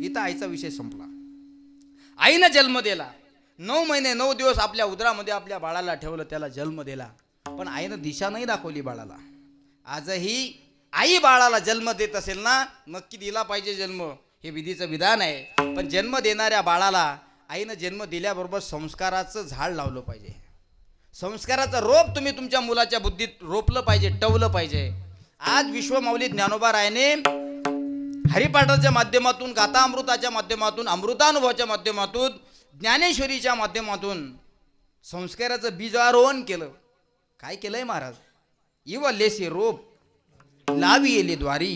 इथं आईचा विषय संपला. आईनं जन्म दिला, 9 महिने 9 दिवस आपल्या उदरामध्ये आपल्या बाळाला ठेवलं, त्याला जन्म दिला. पण आईनं दिशा नाही दाखवली बाळाला. आजही आई बाळाला जन्म देत असेल ना, नक्की दिला पाहिजे जन्म, हे विधीचं विधान आहे. पण जन्म देणाऱ्या बाळाला आईनं जन्म दिल्याबरोबर संस्काराचं झाड लावलं पाहिजे. संस्काराचं रोप तुम्ही तुमच्या मुलाच्या बुद्धीत रोपलं पाहिजे, टवलं पाहिजे. आज विश्वमाऊली ज्ञानोबा रायने हरिपाठाच्या माध्यमातून, गाथामृताच्या माध्यमातून, अमृतानुभवाच्या माध्यमातून, ज्ञानेश्वरीच्या माध्यमातून संस्काराचं बीजारोहण केलं. काय केलंय महाराज? इव लेसे रोप लावी येले द्वारी,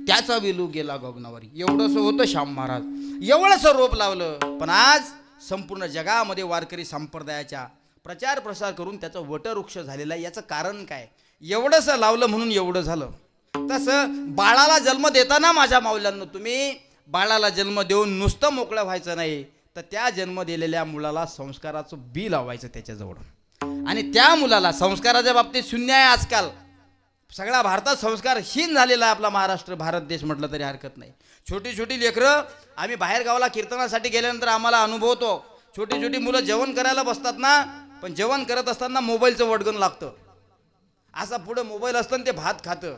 त्याचा विलू गेला गगनावरी. एवढंसं होतं श्याम महाराज, एवढंसं रोप लावलं. पण आज संपूर्ण जगामध्ये वारकरी संप्रदायाच्या प्रचार प्रसार करून त्याचं वटवृक्ष झालेलं आहे. याचं कारण काय? एवढंसं लावलं म्हणून एवढं झालं. तसं बाळाला जन्म देताना माझ्या माऊल्यांनो, तुम्ही बाळाला जन्म देऊन नुसतं मोकळं व्हायचं नाही, तर त्या जन्म दिलेल्या मुलाला संस्काराचं बी लावायचं त्याच्याजवळ. आणि त्या मुलाला संस्काराच्या बाबतीत शून्य आहे आजकाल. सगळा भारतात संस्कारहीन झालेला आहे आपला महाराष्ट्र, भारत देश म्हटलं तरी हरकत नाही. छोटी छोटी लेकरं, आम्ही बाहेर गावाला कीर्तनासाठी गेल्यानंतर आम्हाला अनुभवतो, छोटी छोटी मुलं जेवण करायला बसतात ना, पण जेवण करत असताना मोबाईलचं वडगण लागतं. असा पुढं मोबाईल असतं ते भात खातं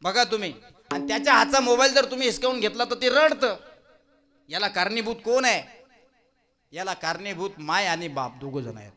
बघा तुम्ही. आणि त्याच्या हातचा मोबाईल जर तुम्ही हिसकावून घेतला तर ते रडतं. याला कारणीभूत कोण आहे? याला कारणीभूत माय आणि बाप दोघं जण आहेत.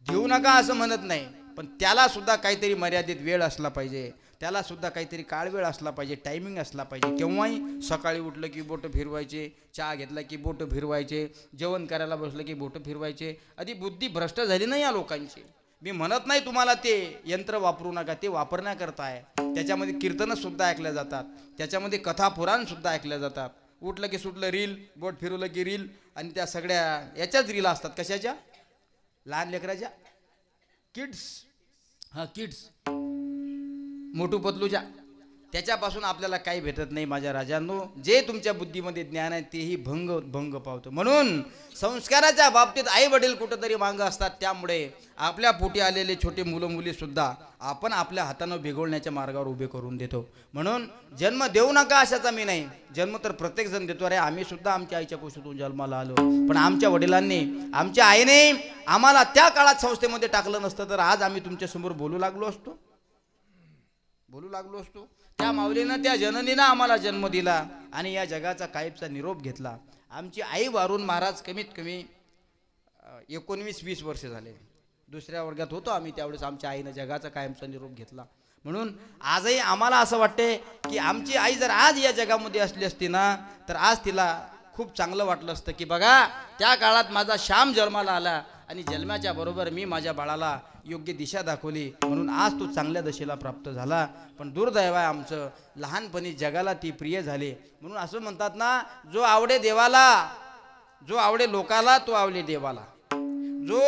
देऊ नका असं म्हणत नाही, पण त्याला सुद्धा काहीतरी मर्यादित वेळ असला पाहिजे, त्याला सुद्धा काहीतरी काळवेळ असला पाहिजे, टायमिंग असला पाहिजे. केव्हाही सकाळी उठलं की बोटं फिरवायचे, चहा घेतला की बोटं फिरवायचे, जेवण करायला बसलं की बोटं फिरवायचे. आधी बुद्धी भ्रष्ट झाली नाही या लोकांची. मी म्हणत नाही तुम्हाला ते यंत्र वापरू नका, ते वापरण्याकरता आहे. त्याच्यामध्ये कीर्तनं सुद्धा ऐकल्या जातात, त्याच्यामध्ये कथा पुराण सुद्धा ऐकल्या जातात. उठलं की सुटलं रील, बोट फिरवलं की रील, आणि त्या सगळ्या याच्याच रील असतात. कशाच्या? लहान लेकराच्या, किड्स. हां, किड्स, मोटू पतलूच्या. त्याच्यापासून आपल्याला काही भेटत नाही माझ्या राजांनो. जे तुमच्या बुद्धीमध्ये ज्ञान आहे तेही भंग पावतं. म्हणून संस्काराच्या बाबतीत आई वडील कुठंतरी मागं असतात. त्यामुळे आपल्या पोटी आलेले छोटे मुलं मुली सुद्धा आपण आपल्या हातानं बिघडण्याच्या मार्गावर उभे करून देतो. म्हणून जन्म देऊ नका अशाचा मी नाही, जन्म तर प्रत्येक जण देतो. अरे आम्ही सुद्धा आमच्या आईच्या कुशीतून जन्माला आलो, पण आमच्या वडिलांनी, आमच्या आईने आम्हाला त्या काळात संस्थेमध्ये टाकलं नसतं तर आज आम्ही तुमच्यासमोर बोलू लागलो असतो. त्या माऊलीनं, त्या जननीनं आम्हाला जन्म दिला आणि या जगाचा कायमचा निरोप घेतला. आमची आई वारून महाराज कमीत कमी 19-20 वर्ष झाले. दुसऱ्या वर्गात होतो आम्ही त्यावेळेस आमच्या आईनं जगाचा कायमचा निरोप घेतला. म्हणून आजही आम्हाला असं वाटते की आमची आई जर आज या जगामध्ये असली असती ना, तर आज तिला खूप चांगलं वाटलं असतं की बघा, त्या काळात माझा श्याम जन्माला आला आणि जन्माच्या बरोबर मी माझ्या बाळाला योग्य दिशा दाखवली, म्हणून आज तो चांगल्या दशेला प्राप्त झाला. पण दुर्दैव आहे आमचं, लहानपणी जगाला ती प्रिय झाली. म्हणून असं म्हणतात ना, जो आवडे देवाला, जो आवडे लोकाला, तो आवडे देवाला. जो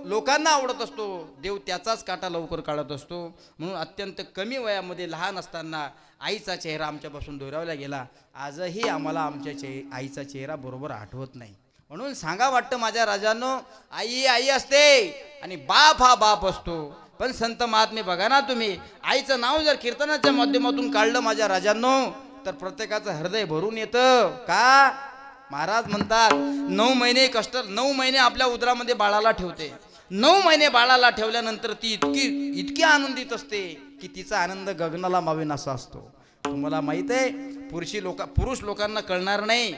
लोकांना आवडत असतो, देव त्याचाच काटा लवकर काढत असतो. म्हणून अत्यंत कमी वयामध्ये लहान असताना आईचा चेहरा आमच्यापासून दुरावला गेला. आजही आम्हाला आमच्या आईचा चेहरा बरोबर आठवत नाही. म्हणून सांगा वाटतं माझ्या राजांनो, आई आई असते आणि बाप हा बाप असतो. पण संत महात्मे बघा ना तुम्ही, आईचं नाव जर कीर्तनाच्या माध्यमातून काढलं माझ्या राजांनो, तर प्रत्येकाचं हृदय भरून येतं. का? महाराज म्हणतात 9 महिने कष्ट, 9 महिने आपल्या उदरामध्ये बाळाला ठेवते. 9 महिने बाळाला ठेवल्यानंतर ती इतकी आनंदित असते की तिचा आनंद गगनाला मावेन असा असतो. तुम्हाला माहित आहे, पुरुष लोकांना कळणार नाही.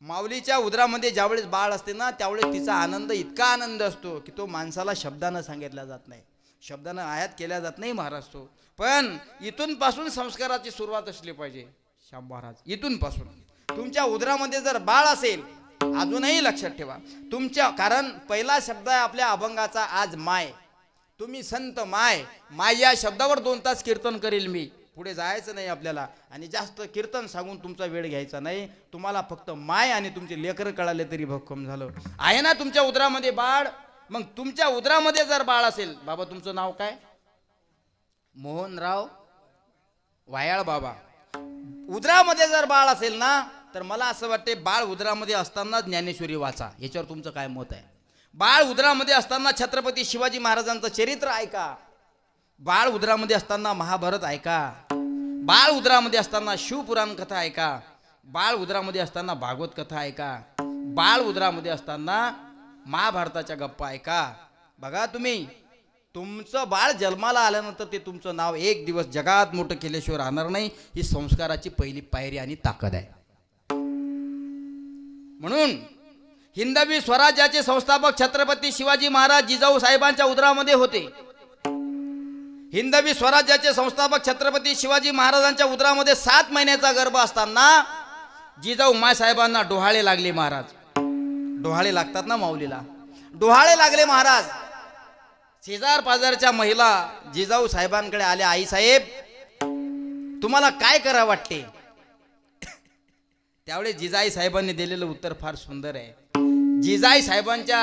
माऊलीच्या उदरामध्ये ज्यावेळेस बाळ असते ना, त्यावेळेस तिचा आनंद इतका आनंद असतो की तो माणसाला शब्दानं सांगितला जात नाही, शब्दानं आयात केल्या जात नाही महाराज तो. पण इथून पासून संस्काराची सुरुवात असली पाहिजे श्याम महाराज. इथून पासून तुमच्या उदरामध्ये जर बाळ असेल, अजूनही लक्षात ठेवा तुमच्या, कारण पहिला शब्द आहे आपल्या अभंगाचा आज माय. तुम्ही संत माय, माय या शब्दावर 2 तास कीर्तन करेल मी. पुढे जायचं नाही आपल्याला आणि जास्त कीर्तन सांगून तुमचा वेळ घ्यायचा नाही. तुम्हाला फक्त माय आणि तुमचे लेकर कळाले तरी भक्कम झालं. आहे ना तुमच्या उदरामध्ये बाळ? मग तुमच्या उदरामध्ये जर बाळ असेल, बाबा तुमचं नाव काय? मोहनराव वायाळ बाबा. उदरामध्ये जर बाळ असेल ना, तर मला असं वाटते बाळ उदरामध्ये असताना ज्ञानेश्वरी वाचा. याच्यावर तुमचं काय मत आहे? बाळ उदरामध्ये असताना छत्रपती शिवाजी महाराजांचं चरित्र ऐका. बाळ उदरामध्ये असताना महाभारत ऐका. बाळ उदरामध्ये असताना शिवपुराण कथा ऐका. बाळ उदरामध्ये असताना भागवत कथा ऐका. बाळ उदरामध्ये असताना महाभारताच्या गप्पा ऐका. बघा तुम्ही, तुमचं बाळ जन्माला आल्यानंतर ते तुमचं नाव एक दिवस जगात मोठं केल्याशिवाय राहणार नाही. ही संस्काराची पहिली पायरी आणि ताकद आहे. म्हणून हिंदवी स्वराज्याचे संस्थापक छत्रपती शिवाजी महाराज जिजाऊ साहेबांच्या उदरामध्ये होते. हिंदवी स्वराज्याचे संस्थापक छत्रपती शिवाजी महाराजांच्या उदरामध्ये 7 महिन्याचा गर्भ असताना जिजाऊ मासाहेबांना डोहाळे लागले. महाराज डोहाळे लागतात ना माऊलीला, डोहाळे लागले महाराज. शेजार पाजारच्या महिला जिजाऊ साहेबांकडे आल्या, आई साहेब तुम्हाला काय करा वाटते. त्यावेळेस जिजाई साहेबांनी दिलेलं उत्तर फार सुंदर आहे. जिजाई साहेबांच्या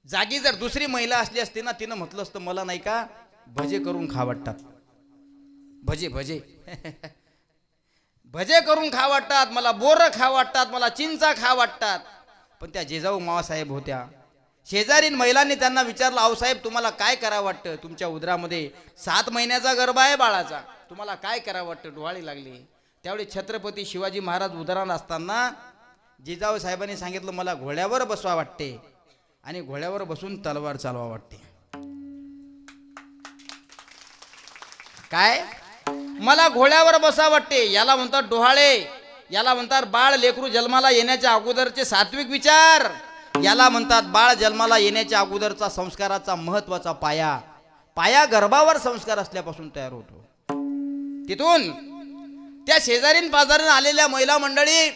जागी जर दुसरी महिला असली असती ना, तिनं म्हटलं असतं मला नाही का भजे करून खा वाटतात. भजे भजे भजे करून खा वाटतात, मला बोर खा वाटतात, मला चिंचा खा वाटतात. पण त्या जिजाऊ मावासाहेब होत्या. शेजारीन महिलांनी त्यांना विचारलं, आऊ साहेब तुम्हाला काय करा वाटतं, तुमच्या उदरामध्ये 7 महिन्याचा गर्भ आहे बाळाचा, तुम्हाला काय करा वाटतं, डोहाळे लागले. त्यावेळी छत्रपती शिवाजी महाराज उदरात असताना जिजाऊ साहेबांनी सांगितलं मला घोड्यावर बसवा वाटते आणि घोड्यावर बसून तलवार चालवा वाटते. काय मला घोड्यावर बसा वाटते, याला म्हणतात डोहाळे, याला म्हणतात बाळ लेकरू जन्माला येण्याच्या अगोदरचे सात्विक विचार, याला म्हणतात बाळ जन्माला येण्याच्या अगोदरचा संस्काराचा महत्वाचा पाया. पाया गर्भावर संस्कार असल्यापासून तयार होतो. तिथून त्या शेजारीन पाजारीन आलेल्या महिला मंडळी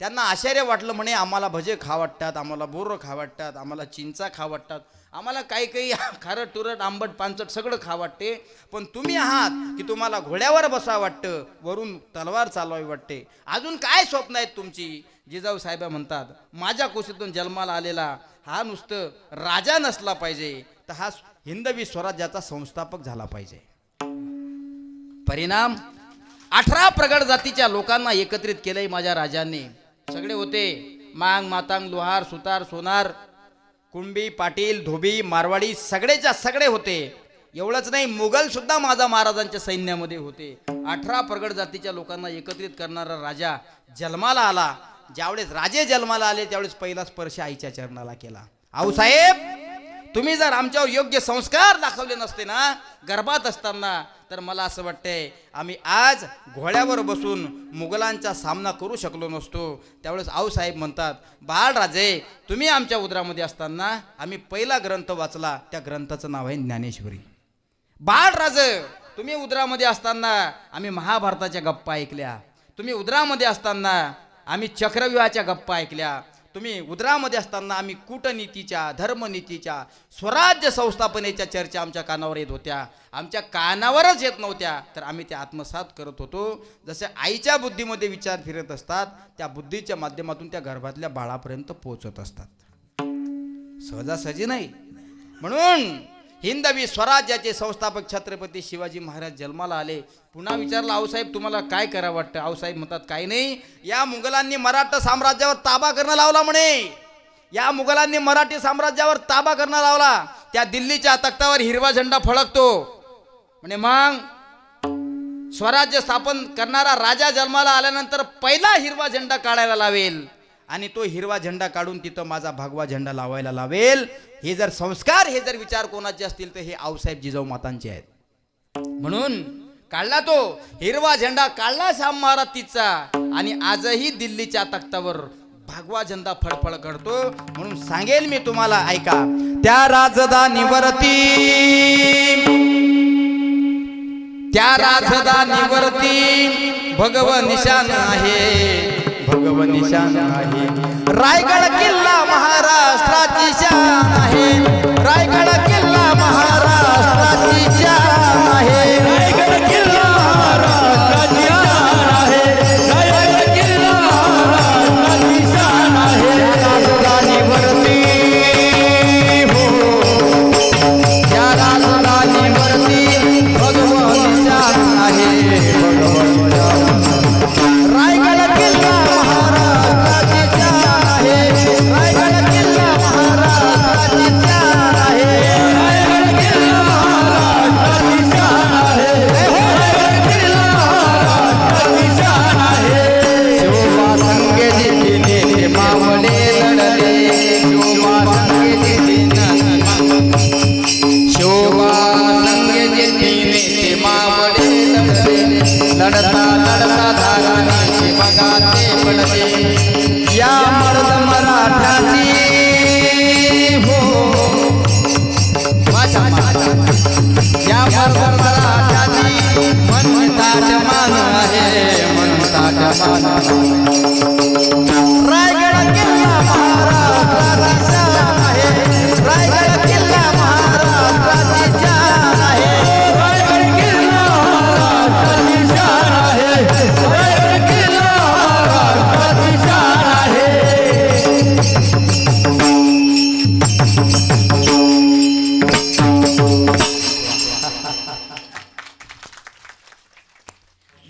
त्यांना आश्चर्य वाटलं. म्हणे आम्हाला भजे खा वाटतात, आम्हाला बोर खा वाटतात, आम्हाला चिंचा खा वाटतात, आम्हाला काही काही खारट तुरट आंबट पांचट सगळं खा वाटते, पण तुम्ही आहात की तुम्हाला घोड्यावर बसा वाटतं, वरून तलवार चालवावी वाटते, अजून काय स्वप्न आहेत तुमची. जिजाऊ साहेब म्हणतात माझ्या कुशीतून जन्माला आलेला हा नुसतं राजा नसला पाहिजे, तर हा हिंदवी स्वराज्याचा संस्थापक झाला पाहिजे. परिणाम 18 प्रगड जातीच्या लोकांना एकत्रित केलंय माझ्या राजांनी. सगळे होते मांग मातांग लोहार सुतार सोनार कुणबी पाटील धोबी मारवाडी सगळेच्या सगळे होते. एवढंच नाही, मुघल सुद्धा माझा महाराजांच्या सैन्यामध्ये होते. 18 प्रगड जातीच्या लोकांना एकत्रित करणारा राजा जन्माला आला. ज्यावेळेस राजे जन्माला आले त्यावेळेस पहिला स्पर्श आईच्या चरणाला केला. आऊसाहेब तुम्ही जर आमच्यावर योग्य संस्कार दाखवले नसते ना गर्भात असताना, तर मला असं वाटतंय आम्ही आज घोड्यावर बसून मुघलांचा सामना करू शकलो नसतो. त्यावेळेस आऊसाहेब म्हणतात बाळराजे तुम्ही आमच्या उदरामध्ये असताना आम्ही पहिला ग्रंथ वाचला, त्या ग्रंथाचं नाव आहे ज्ञानेश्वरी. बाळराजे तुम्ही उदरामध्ये असताना आम्ही महाभारताच्या गप्पा ऐकल्या, तुम्ही उदरामध्ये असताना आम्ही चक्रव्यूहाच्या गप्पा ऐकल्या, तुम्ही उदरामध्ये असताना आम्ही कूटनीतीच्या धर्मनीतीच्या स्वराज्य संस्थापनेच्या चर्चा आमच्या कानावर येत होत्या. आमच्या कानावरच येत नव्हत्या, तर आम्ही त्या आत्मसात करत होतो. जसे आईच्या बुद्धीमध्ये विचार फिरत असतात, त्या बुद्धीच्या माध्यमातून त्या गर्भातल्या बाळापर्यंत पोहोचत असतात. सहजासहजी नाही. म्हणून हिंदवी स्वराज्याचे संस्थापक छत्रपती शिवाजी महाराज जन्माला आले. पुन्हा विचारलं आऊसाहेब तुम्हाला काय करा वाटतं. आऊसाहेब म्हणतात काही नाही, या मुघलांनी मराठा साम्राज्यावर ताबा करणं लावला म्हणे, या मुघलांनी मराठी साम्राज्यावर ताबा करणं लावला. त्या दिल्लीच्या तख्तावर हिरवा झेंडा फळकतो म्हणे. मग स्वराज्य स्थापन करणारा राजा जन्माला आल्यानंतर पहिला हिरवा झेंडा काढायला लावेल आणि तो हिरवा झेंडा काढून तिथं माझा भगवा झेंडा लावायला लावेल. हे जर संस्कार हे जर विचार कोणाचे असतील तर हे आऊसाहेब जिजाऊ मातांचे आहेत. म्हणून काढला तो हिरवा झेंडा, काढला शाम महाराज तिचा, आणि आजही दिल्लीच्या तख्तावर भगवा झेंडा फळफळ करतो. म्हणून सांगेल मी तुम्हाला, ऐका त्या राजधानीवरती, त्या राजधानीवरती भगव निशान आहे, भगव निशान आहे. रायगड किल्ला महाराष्ट्राची शान आहे, रायगड किल्ला महाराष्ट्राची शान आहे, रायगड किल्ला महाराष्ट्राची शान आहे, रायगड किल्ला महाराष्ट्राची शान आहे. राजधानीवरती हो, त्या राजधानीवरती भगव निशान आहे, भगव निशान. रायगड किल्ला महाराष्ट्राची शान आहे, रायगड किल्ला महाराष्ट्राची शान आहे. या मराठाची म्हणतात मान आहे, म्हणतात मान. रायगड किल्ला महाराष्ट्राची शान आहे, रायगड किल्ला महाराष्ट्राची शान आहे, रायगड किल्ला महाराष्ट्राची शान आहे, रायगड किल्ला महाराष्ट्राची शान आहे.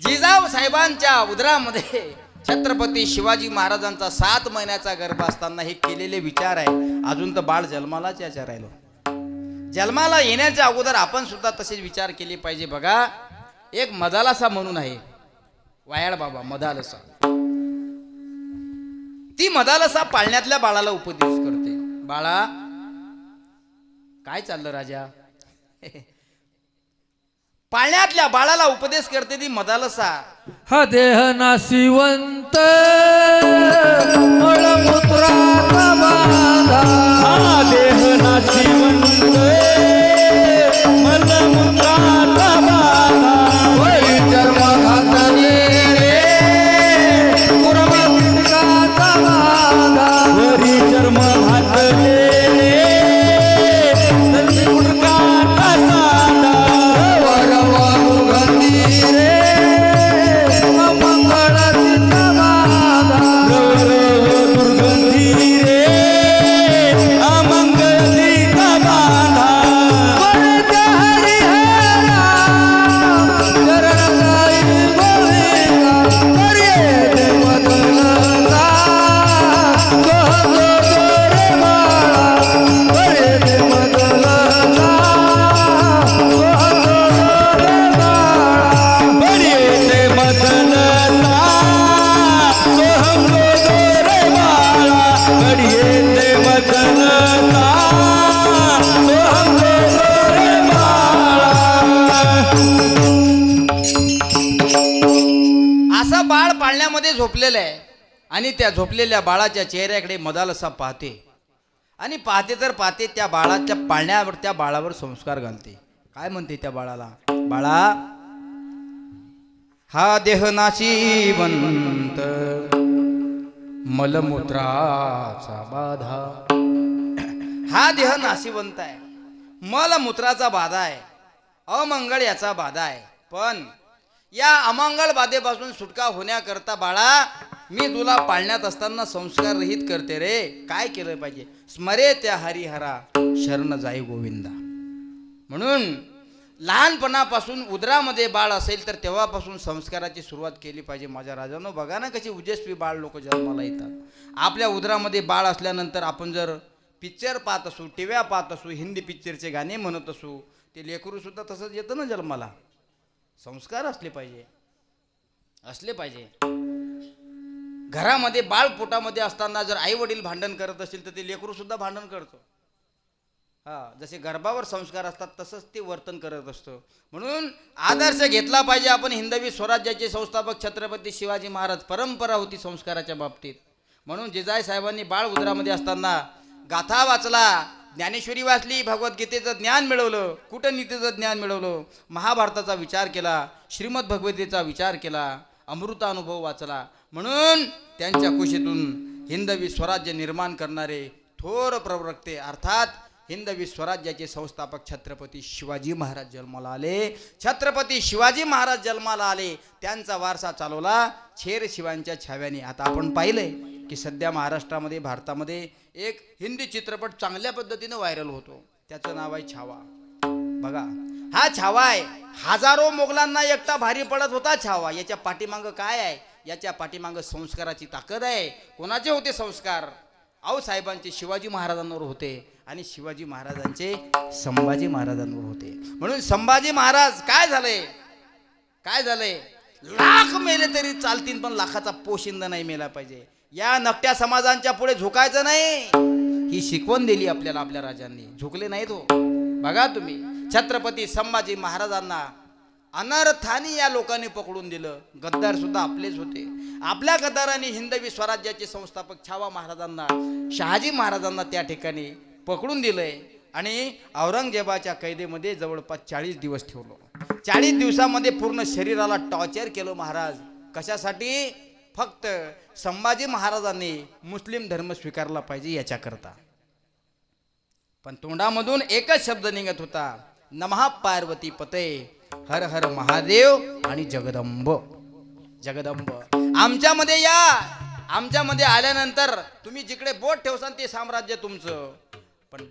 जिजाऊ साहेबांच्या उदरामध्ये छत्रपती शिवाजी महाराजांचा 7 महिन्याचा गर्भ असताना हे केलेले विचार आहे. अजून तर बाळ जन्मालाच याच्या राहिलो. जन्माला येण्याच्या अगोदर आपण सुद्धा तसेच विचार केले पाहिजे. बघा, एक मदालसा म्हणून आहे, वायाळ बाबा मदालसा. ती मदालसा पाळण्यातल्या बाळाला उपदेश करते. बाळा, काय चाललं राजा? पाळण्यातल्या बाळाला उपदेश करते ती मदालसा. हा देह नाशिवंत मळमूत्राचा बाधा, हा देह नाशिवंत मळमूत्राचा बाधा, वरी जन्म घातली रे कुरमाचा बाधा, वरी जन्म घातले झोपलेलं आहे. आणि त्या झोपलेल्या बाळाच्या चेहऱ्याकडे मदालसा पाहते आणि पाहते तर पाहते त्या बाळाच्या पाळण्यावर, त्या बाळावर संस्कार घालते. काय म्हणते त्या बाळाला? बाळा, हा देह नाशिवंत मलमूत्राचा बाधा, हा देह नाशिवंत आहे, मलमूत्राचा बाधा आहे, अमंगळ याचा बाधा आहे. पण या अमंगळ बाधेपासून सुटका होण्याकरता बाळा, मी तुला पाळण्यात असताना संस्कार रहित करते रे. काय केलं पाहिजे? स्मरे त्या हरिहरा शरण जाई गोविंदा. म्हणून लहानपणापासून उदरामध्ये बाळ असेल तर तेव्हापासून संस्काराची सुरुवात केली पाहिजे. माझ्या राजानो, बघा ना कशी उजस्वी बाळ लोक जन्माला येतात. आपल्या उदरामध्ये बाळ असल्यानंतर आपण जर पिक्चर पाहत असू, टीव्या पाहत असू, हिंदी पिक्चरचे गाणे म्हणत असू, ते लेकरू सुद्धा तसंच येतं ना जन्माला. संस्कार असले पाहिजे, असले पाहिजे. घरामध्ये बाळ पोटामध्ये असताना जर आई वडील भांडण करत असतील तर ते लेकरू सुद्धा भांडण करतो. जसे गर्भावर संस्कार असतात तसंच ते वर्तन करत असतं. म्हणून आदर्श घेतला पाहिजे आपण. हिंदवी स्वराज्याचे संस्थापक छत्रपती शिवाजी महाराज, परंपरा होती संस्काराच्या बाबतीत. म्हणून जिजाई साहेबांनी बाळ उदरामध्ये असताना गाथा वाचला, ज्ञानेश्वरी वाचली, भगवद्गीतेचं ज्ञान मिळवलं, कूटनीतीचं ज्ञान मिळवलं, महाभारताचा विचार केला, श्रीमद भगवद्गीतेचा विचार केला, अमृतानुभव वाचला. म्हणून त्यांच्या कुशीतून हिंदवी स्वराज्य निर्माण करणारे थोर प्रवक्ते अर्थात हिंदवी स्वराज्याचे संस्थापक छत्रपती शिवाजी महाराज जन्माला आले. छत्रपती शिवाजी महाराज जन्माला आले, त्यांचा वारसा चालवला छेर शिवांच्या छाव्याने. आता आपण पाहिलंय की सध्या महाराष्ट्रामध्ये, भारतामध्ये एक हिंदी चित्रपट चांगल्या पद्धतीने व्हायरल होतो. त्याचं नाव आहे छावा. बघा, हा छावा आहे. हजारो मोगलांना एकटा भारी पडत होता छावा. याच्या पाठीमागं काय आहे? याच्या पाठीमागं संस्काराची ताकद आहे. कोणाचे होते संस्कार? आऊसाहेबांचे शिवाजी महाराजांवर होते आणि शिवाजी महाराजांचे संभाजी महाराजांवर होते. म्हणून संभाजी महाराज काय झाले? काय झाले? लाख मेले तरी चालतील पण लाखाचा पोशिंदा नाही मेला पाहिजे. या नकट्या समाजांच्या पुढे झुकायचं नाही, ही शिकवण दिली आपल्याला आपल्या राजांनी. झुकले नाही तो. बघा तुम्ही, छत्रपती संभाजी महाराजांना अनर्थाने या लोकांनी पकडून दिलं. गद्दार सुद्धा आपलेच होते. आपल्या गद्दारांनी हिंदवी स्वराज्याचे संस्थापक छावा महाराजांना, शहाजी महाराजांना त्या ठिकाणी पकडून दिलंय आणि औरंगजेबाच्या कैदेमध्ये जवळपास 40 दिवस ठेवलं. 40 दिवसामध्ये पूर्ण शरीराला टॉर्चर केलं महाराज. कशासाठी? फक्त संभाजी महाराजांनी मुस्लिम धर्म स्वीकारला पाहिजे याच्याकरता. पण तोंडामधून एकच शब्द निघत होता, नमः पार्वती पते, हर हर महादेव आणि जगदंब. जगदंब आमच्यामध्ये या. आमच्यामध्ये आल्यानंतर तुम्ही जिकडे बोट ठेवसान ते साम्राज्य तुमचं. पण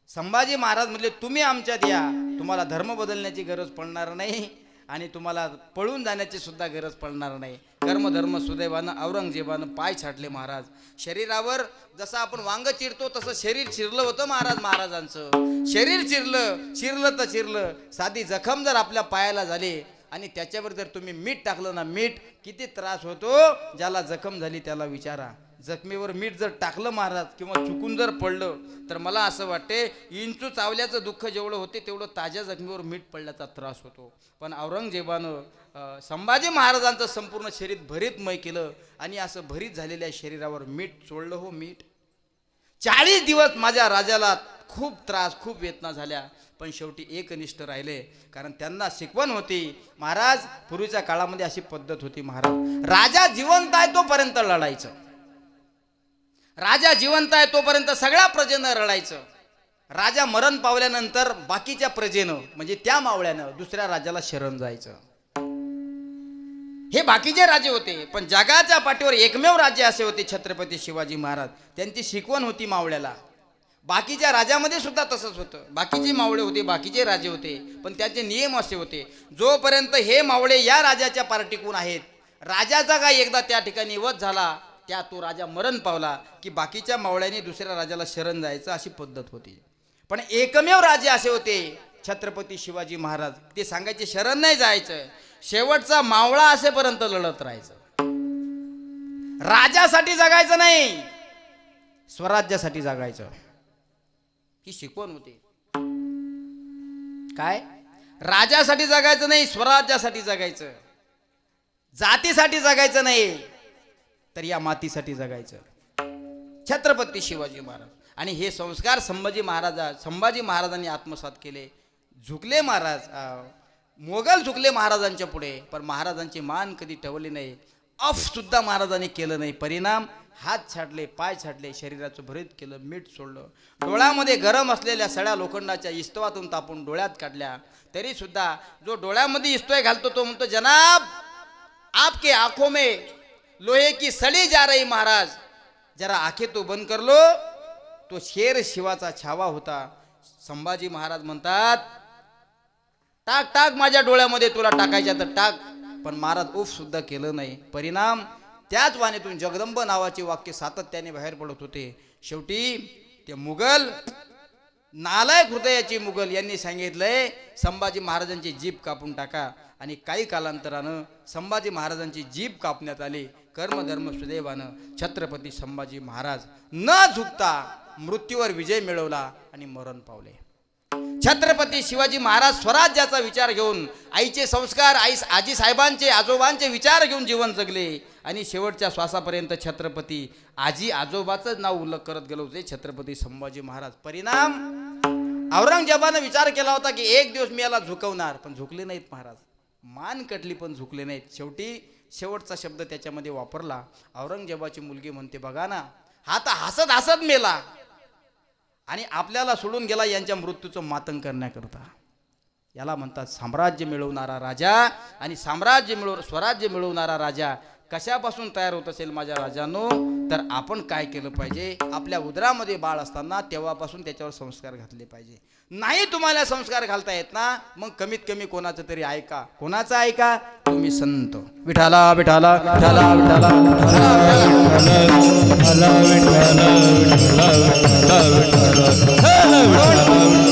संभाजी महाराज म्हणले तुम्ही आमच्यात या, तुम्हाला धर्म बदलण्याची गरज पडणार नाही आणि तुम्हाला पळून जाण्याची सुद्धा गरज पडणार नाही. कर्मधर्म सुदैवानं औरंगजेबानं पाय छाटले महाराज. शरीरावर जसं आपण वांग चिरतो तसं शरीर चिरलं होतं महाराजांचं. शरीर चिरलं तर चिरलं. साधी जखम जर आपल्या पायाला झाली आणि त्याच्यावर जर तुम्ही मीठ टाकलं ना, मीठ किती त्रास होतो ज्याला जखम झाली त्याला विचारा. जखमीवर मीठ जर टाकलं महाराज किंवा चुकून जर पडलं तर मला असं वाटते इंचू चावल्याचं दुःख जेवढं होते तेवढं ताज्या जखमीवर मीठ पडल्याचा त्रास होतो. पण औरंगजेबानं संभाजी महाराजांचं संपूर्ण शरीर भरीतमय केलं आणि असं भरीत झालेल्या शरीरावर मीठ चोळलं. हो मीठ. 40 दिवस माझ्या राजाला खूप त्रास, खूप वेदना झाल्या, पण शेवटी एकनिष्ठ राहिले. कारण त्यांना शिकवण होती महाराज. पूर्वीच्या काळामध्ये अशी पद्धत होती महाराज, राजा जिवंत आहे तोपर्यंत लढायचं. राजा जिवंत आहे तोपर्यंत सगळ्या प्रजेनं रडायचं. राजा मरण पावल्यानंतर बाकीच्या प्रजेनं म्हणजे त्या मावळ्यानं दुसऱ्या राजाला शरण जायचं. हे बाकीचे राजे होते, पण जगाच्या पाठीवर एकमेव राज्य असे होते छत्रपती शिवाजी महाराज. त्यांची शिकवण होती मावळ्याला. बाकीच्या राजामध्ये सुद्धा तसंच होतं. बाकीचे मावळे होते, बाकीचे राजे होते, पण त्यांचे नियम असे होते, जोपर्यंत हे मावळे या राजाच्या पार्टीकून आहेत, राजाचा काय एकदा त्या ठिकाणी वध झाला, त्या तो राजा मरण पावला की बाकीच्या मावळ्यांनी दुसऱ्या राजाला शरण जायचं, अशी पद्धत होती. पण एकमेव राजे असे होते छत्रपती शिवाजी महाराज. ते सांगायचे शरण नाही जायचं, शेवटचा मावळा असेपर्यंत लढत राहायचं. राजासाठी जगायचं नाही, स्वराज्यासाठी जगायचं. ही शिकवण होती. काय? राजासाठी जगायचं नाही, स्वराज्यासाठी जगायचं. जातीसाठी जगायचं नाही, तर या मातीसाठी जगायचं. छत्रपती शिवाजी महाराज. आणि हे संस्कार संभाजी महाराजांनी आत्मसात केले. झुकले महाराज, मोगल झुकले महाराजांच्या पुढे, पण महाराजांची मान कधी ठेवली नाही. अफ सुद्धा महाराजांनी केलं नाही. परिणाम हात छाटले, पाय छाटले, शरीराचं भरीत केलं, मीठ सोडलं. डोळ्यामध्ये गरम असलेल्या सड्या लोखंडाच्या इस्तवातून तापून डोळ्यात काढल्या. तरी सुद्धा जो डोळ्यामध्ये इस्तोय घालतो तो म्हणतो, जनाब आपके आंखों में लोहे की सड़ी जा रही महाराज, जरा आंखें तो बंद कर लो. तो शेर शिवाचा छावा होता. संभाजी महाराज म्हणतात, टाक टाक माझ्या डोळ्यामध्ये, तुला टाकायच्या तर टाक. पण महाराज उफ सुद्धा केलं नाही. परिणाम त्याच वाणीतून जगदंब नावाचे वाक्य सातत्याने बाहेर पडत होते. शेवटी ते मुघल, नालायक हृदयाचे मुघल यांनी सांगितलंय संभाजी महाराजांची जीभ कापून टाका. आणि काही कालांतरानं संभाजी महाराजांची जीभ कापण्यात आली. कर्मधर्म सुदैवानं छत्रपती संभाजी महाराज न झुकता मृत्यूवर विजय मिळवला आणि मरण पावले. छत्रपती शिवाजी महाराज स्वराज्याचा विचार घेऊन, आईचे संस्कार, आजी साहेबांचे, आजोबांचे विचार घेऊन जीवन जगले. आणि शेवटच्या श्वासापर्यंत छत्रपती आजी आजोबाचं नाव उल्लेख करत गेलो होते छत्रपती संभाजी महाराज. परिणाम औरंगजेबानं विचार केला होता की एक दिवस मी याला झुकवणार, पण झुकले नाहीत महाराज. मान कटली पण झुकले नाहीत. शेवटी शेवटचा शब्द त्याच्यामध्ये वापरला. औरंगजेबाची मुलगी म्हणते, बघा ना, हा तर हसत हसत मेला आणि आपल्याला सोडून गेला यांच्या मृत्यूचं मातंग करण्याकरता. याला म्हणतात साम्राज्य मिळवणारा राजा. आणि स्वराज्य मिळवणारा राजा कशापासून तयार होत असेल माझ्या राजांनो, तर आपण काय केलं पाहिजे, आपल्या उदरामध्ये बाळ असताना तेव्हापासून त्याच्यावर संस्कार घातले पाहिजे. नाही तुम्हाला संस्कार घालता येत ना, मग कमीत कमी कोणाचं तरी ऐका. कोणाचं ऐका? तुम्ही संत विठाला विठाला विठाला विठाला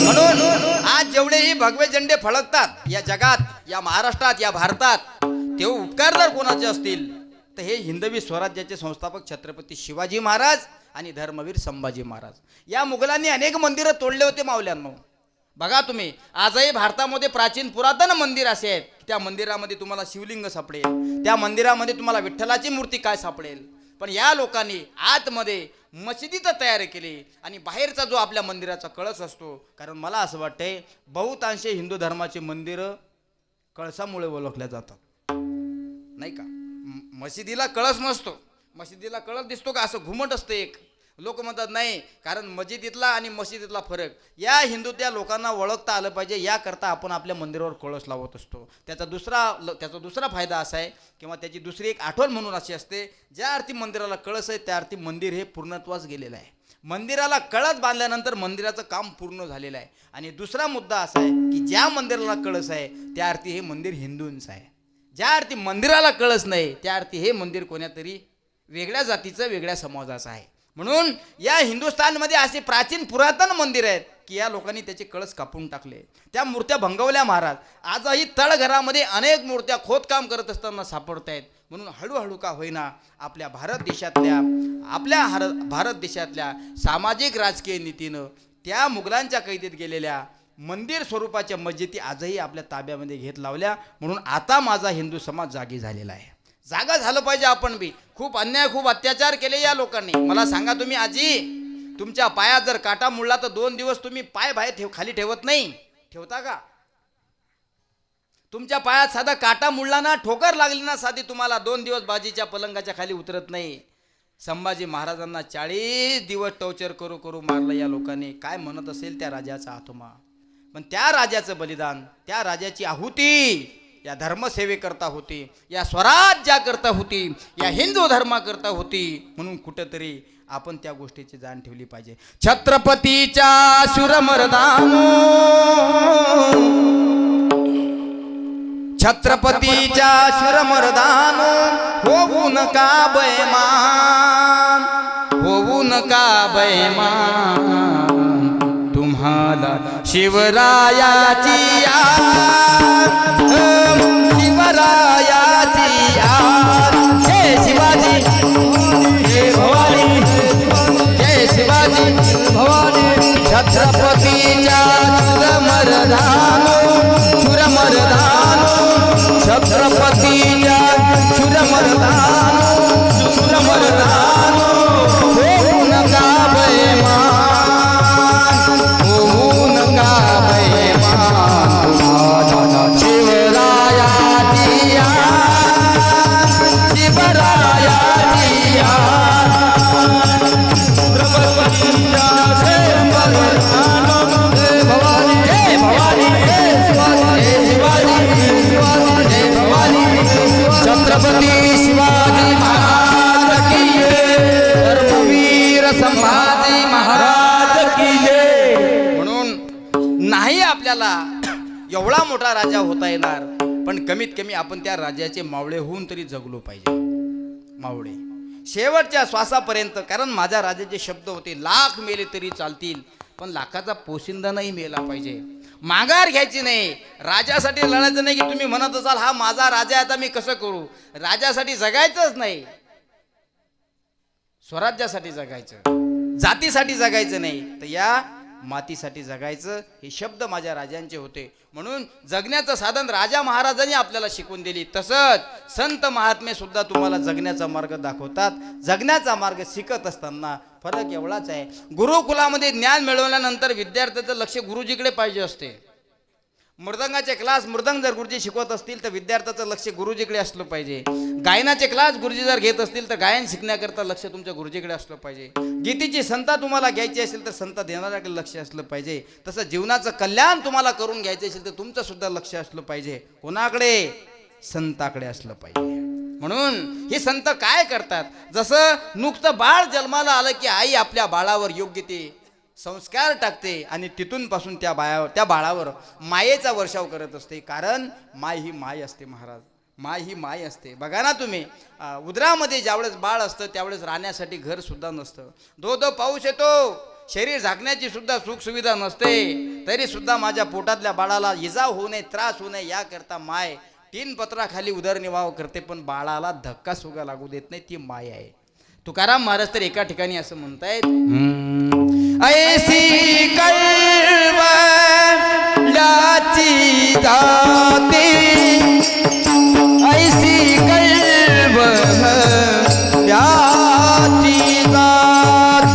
म्हणून आज जेवढेही भगवे झेंडे फळकतात या जगात, या महाराष्ट्रात, या भारतात, ते उपकार जर कोणाचे असतील तर हे हिंदवी स्वराज्याचे संस्थापक छत्रपती शिवाजी महाराज आणि धर्मवीर संभाजी महाराज. या मुघलांनी अनेक मंदिरं तोडले होते मावल्यांनो. बघा तुम्ही, आजही भारतामध्ये प्राचीन पुरातन मंदिर असे आहेत, त्या मंदिरामध्ये तुम्हाला शिवलिंग सापडेल, त्या मंदिरामध्ये तुम्हाला विठ्ठलाची मूर्ती काय सापडेल. पण या लोकांनी आतमध्ये मशिदी तर तयार केली आणि बाहेरचा जो आपल्या मंदिराचा कळस असतो, कारण मला असं वाटतंय बहुतांशी हिंदू धर्माची मंदिरं कळसामुळे ओळखल्या जातात, नाही का? मशिदीला कळस नसतो, मशिदीला कळस दिसतो का असं घुमट असतं एक. लोक म्हणतात नाही, कारण मस्जिदीतला आणि मशिदीतला फरक या हिंदूतल्या लोकांना ओळखता आलं पाहिजे, याकरता आपण आपल्या मंदिरावर कळस लावत असतो. त्याचा दुसरा फायदा असा आहे किंवा त्याची दुसरी एक आठवण म्हणून अशी असते, ज्या अर्थी मंदिराला कळस आहे त्या अर्थी मंदिर हे पूर्णत्वास गेलेलं आहे. मंदिराला कळस बांधल्यानंतर मंदिराचं काम पूर्ण झालेलं आहे. आणि दुसरा मुद्दा असा आहे की ज्या मंदिराला कळस आहे त्या अर्थी हे मंदिर हिंदूंचं आहे. ज्या अर्थी मंदिराला कळस नाही त्या अर्थी हे मंदिर कोण्यातरी वेगळ्या जातीचं, वेगळ्या समाजाचं आहे. म्हणून या हिंदुस्थानमध्ये असे प्राचीन पुरातन मंदिर आहेत की या लोकांनी त्याचे कळस कापून टाकले, त्या मूर्त्या भंगवल्या महाराज. आजही तळघरामध्ये अनेक मूर्त्या खोदकाम करत असताना सापडत आहेत. म्हणून हळूहळू का होईना आपल्या भारत देशातल्या सामाजिक राजकीय नीतीनं त्या मुघलांच्या कैदेत गेलेल्या मंदिर स्वरूपाच्या मस्जिदी आजही आपल्या ताब्यामध्ये घेत लावल्या. म्हणून आता माझा हिंदू समाज जागी झालेला आहे. जागा झालं पाहिजे आपण बी. खूप अन्याय, खूप अत्याचार केले या लोकांनी. मला सांगा तुम्ही आजी, तुमच्या पायात जर काटा मुडला तर 2 दिवस तुम्ही पाय बाहेर खाली ठेवत नाही, ठेवता का? तुमच्या पायात साधा काटा मुडला ना, ठोकर लागली ना साधी, तुम्हाला 2 दिवस बाजीच्या पलंगाच्या खाली उतरत नाही. संभाजी महाराजांना 40 दिवस टॉर्चर करू करू मारलं या लोकांनी. काय म्हणत असेल त्या राजाचा आत्मा. पण त्या राजाचं बलिदान, त्या राजाची आहुती या धर्मसेवेकरता होती, या स्वराज्याकरता होती, या हिंदू धर्माकरता होती. म्हणून कुठंतरी आपण त्या गोष्टीची जाण ठेवली पाहिजे. छत्रपतीच्या शूरमर्दानो, छत्रपतीच्या शूरमर्दानो, होऊ नका बैमान, होऊ नका बैमान. तुम्हाला शिवरायाची आस, शिवरायाची आस. जय शिवाजी, जय भवानी, जय शिवाजी भवानी. छत्रपतीच्या शूरमर्दानो, शूरमर्दानो, छत्रपतीच्या शूरमर्दानो, शूरमर्दानो. होऊ नका बैमान, होऊ नका बैमान. शिवरायाची आस, शिवरायाची आस. छत्रपतीच्या शूरमर्दानो, जय भवानी, जय भवानी, जय शिवाजी, जय भवानी. छत्रपती शिवाजी महाराज की जय, धर्मवीर संभाजी महाराज की जय. म्हणून नाही आपल्याला एवढा मोठा राजा होता येणार, पण कमीत कमी आपण त्या राजाचे मावळे होऊन तरी जगलो पाहिजे. मावळे शेवटच्या श्वासापर्यंत. कारण माझ्या राजाचे शब्द होते, लाख मेले तरी चालतील पण लाखाचा पोशिंदा नाही मेला पाहिजे. माघार घ्यायची नाही. राजासाठी लढायचं नाही की तुम्ही म्हणत असाल हा माझा राजा, आता मी कसं करू. राजासाठी जगायचंच नाही, स्वराज्यासाठी जगायचं, जातीसाठी जगायचं नाही, तर या मातीसाठी जगायचं. हे शब्द माझ्या राजांचे होते. म्हणून जगण्याचं साधन राजा महाराजांनी आपल्याला शिकवून दिली. तसंच संत महात्मे सुद्धा तुम्हाला जगण्याचा मार्ग दाखवतात. जगण्याचा मार्ग शिकत असताना फरक एवढाच आहे, गुरुकुलामध्ये ज्ञान मिळवल्यानंतर विद्यार्थ्याचं लक्ष गुरुजीकडे पाहिजे असते. मृदंगाचे क्लास, मृदंग जर गुरुजी शिकवत असतील तर विद्यार्थ्याचं लक्ष गुरुजीकडे असलं पाहिजे. गायनाचे क्लास गुरुजी जर घेत असतील तर गायन शिकण्याकरता लक्ष तुमच्या गुरुजीकडे असलं पाहिजे. गीतेची संता तुम्हाला घ्यायची असेल तर संत देणाऱ्याकडे लक्ष असलं पाहिजे. तसं जीवनाचं कल्याण तुम्हाला करून घ्यायचं असेल तर तुमचं सुद्धा लक्ष असलं पाहिजे. कोणाकडे? संताकडे असलं पाहिजे. म्हणून हे संत काय करतात, जसं नुकतं बाळ जन्माला आलं की आई आपल्या बाळावर योग्य ते संस्कार टाकते आणि तिथून पासून त्या बाळावर मायेचा वर्षाव करत असते. कारण माय ही माय असते महाराज, माय ही माय असते. बघा ना तुम्ही, उदरामध्ये ज्यावेळेस बाळ असतं त्यावेळेस राहण्यासाठी घर सुद्धा नसतं. धो पाऊस येतो, शरीर झाकण्याची सुद्धा सुख सुविधा नसते, तरी सुद्धा माझ्या पोटातल्या बाळाला इजा होऊ नये, त्रास होऊ नये याकरता माय 3 पत्राखाली उदरनिर्वाह करते, पण बाळाला धक्का सुद्धा लागू देत नाही. ती माय आहे. तुकाराम महाराज तर एका ठिकाणी असं म्हणतायत, ऐसी कळवळाची जाते, ऐसी कळवळाची जाते.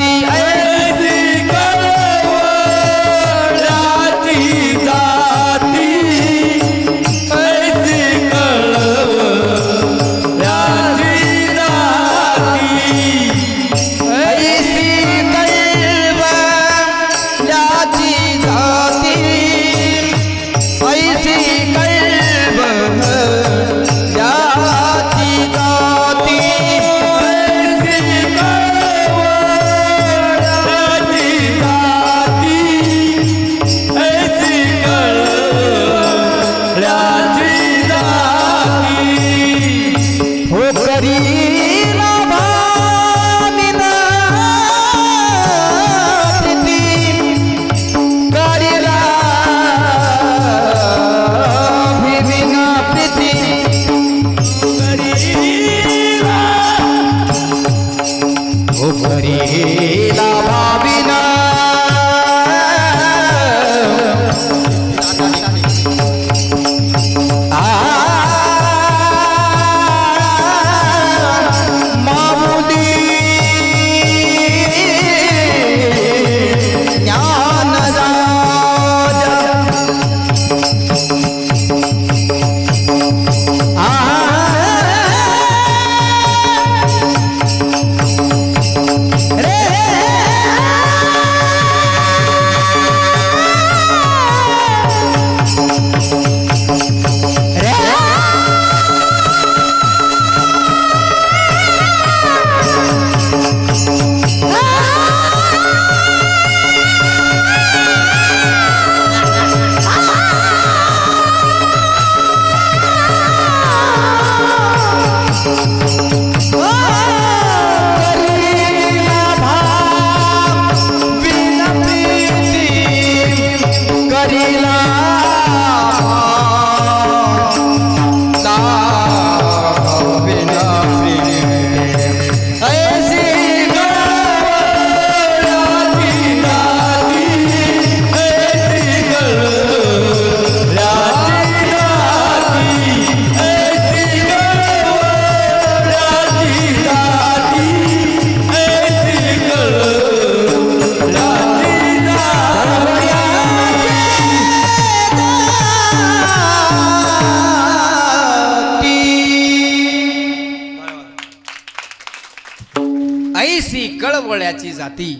कळवळ्याची जाती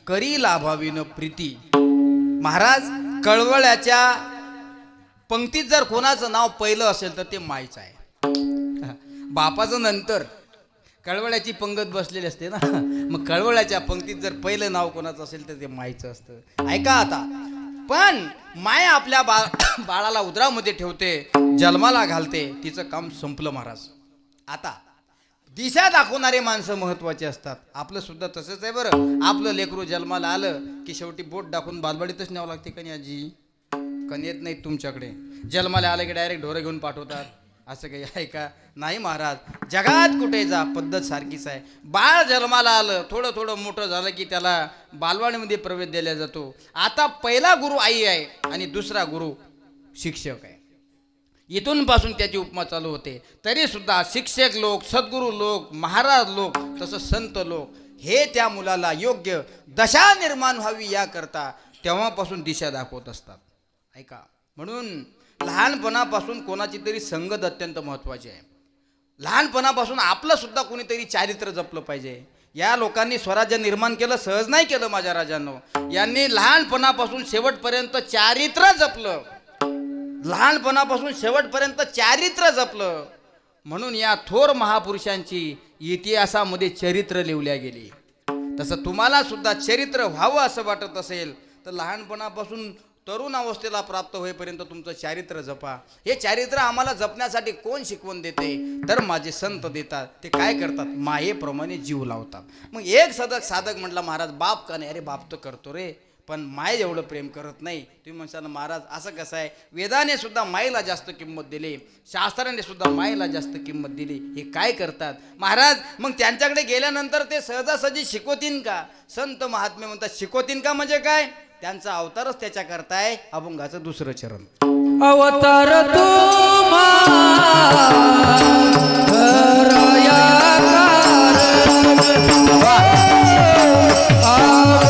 करी लाभावीन प्रीती. महाराज, कळवळ्याच्या पंक्तीत जर कोणाचं नाव पहिलं असेल तर ते माईचं आहे. बापाचं नंतर कळवळ्याची पंगत बसलेली असते ना, मग कळवळ्याच्या पंक्तीत जर पहिलं नाव कोणाचं असेल तर ते माईचं असतं. ऐका आता, पण माय आपल्या बाळाला उदरामध्ये ठेवते, जन्माला घालते, तिचं काम संपलं महाराज. आता दिशा दाखवणारे माणसं महत्वाचे असतात. आपलं सुद्धा तसंच आहे बरं. आपलं लेकरू जन्माला आलं की शेवटी बोट दाखवून बालवाडीतच न्यावं लागते का नाही आजी? कण येत नाहीत तुमच्याकडे. जन्माला आलं की डायरेक्ट ढोरं घेऊन पाठवतात, असं काही आहे का? नाही महाराज, जगात कुठे जा पद्धत सारखीच आहे. बाळ जन्माला आलं, थोडं थोडं मोठं झालं की त्याला बालवाडीमध्ये प्रवेश दिला जातो. आता पहिला गुरु आई आहे आणि दुसरा गुरु शिक्षक आहे. इथून पासून त्याची उपमा चालू होते. तरी सुद्धा शिक्षक लोक, सद्गुरू लोक, महाराज लोक, तसं संत लोक हे त्या मुलाला योग्य दशा निर्माण व्हावी याकरता तेव्हापासून दिशा दाखवत असतात. ऐका, म्हणून लहानपणापासून कोणाची तरी संगत अत्यंत महत्त्वाची आहे. लहानपणापासून आपलं सुद्धा कोणीतरी चारित्र्य जपलं पाहिजे. या लोकांनी स्वराज्य निर्माण केलं, सहज नाही केलं माझ्या राजांनो. यांनी लहानपणापासून शेवटपर्यंत चारित्र्य जपलं, लहानपणापासून शेवटपर्यंत चारित्र्य जपलं. म्हणून या थोर महापुरुषांची इतिहासामध्ये चरित्र लिहिल्या गेली. तसं तुम्हाला सुद्धा चरित्र व्हावं असं वाटत असेल तर लहानपणापासून तरुण अवस्थेला प्राप्त होईपर्यंत तुमचं चारित्र्य जपा. हे चारित्र्य आम्हाला जपण्यासाठी कोण शिकवण देते? तर माझे संत देतात. ते काय करतात? मायेप्रमाणे जीव लावतात. मग एक साधक म्हटला, महाराज बाप का नाही? अरे बाप तर करतो रे, पण माय एवढं प्रेम करत नाही. तुम्ही म्हणशाल महाराज असं कसं आहे? वेदाने सुद्धा मायेला जास्त किंमत दिली, शास्त्राने सुद्धा मायेला जास्त किंमत दिली. हे काय करतात महाराज? मग त्यांच्याकडे गेल्यानंतर ते सहजासहजी शिकवतीन का? संत महात्मे म्हणतात शिकवतीन का म्हणजे काय? त्यांचा अवतारच त्याच्या करताय अभंगाचं दुसरं चरण. अवतार तुम्हा अवतार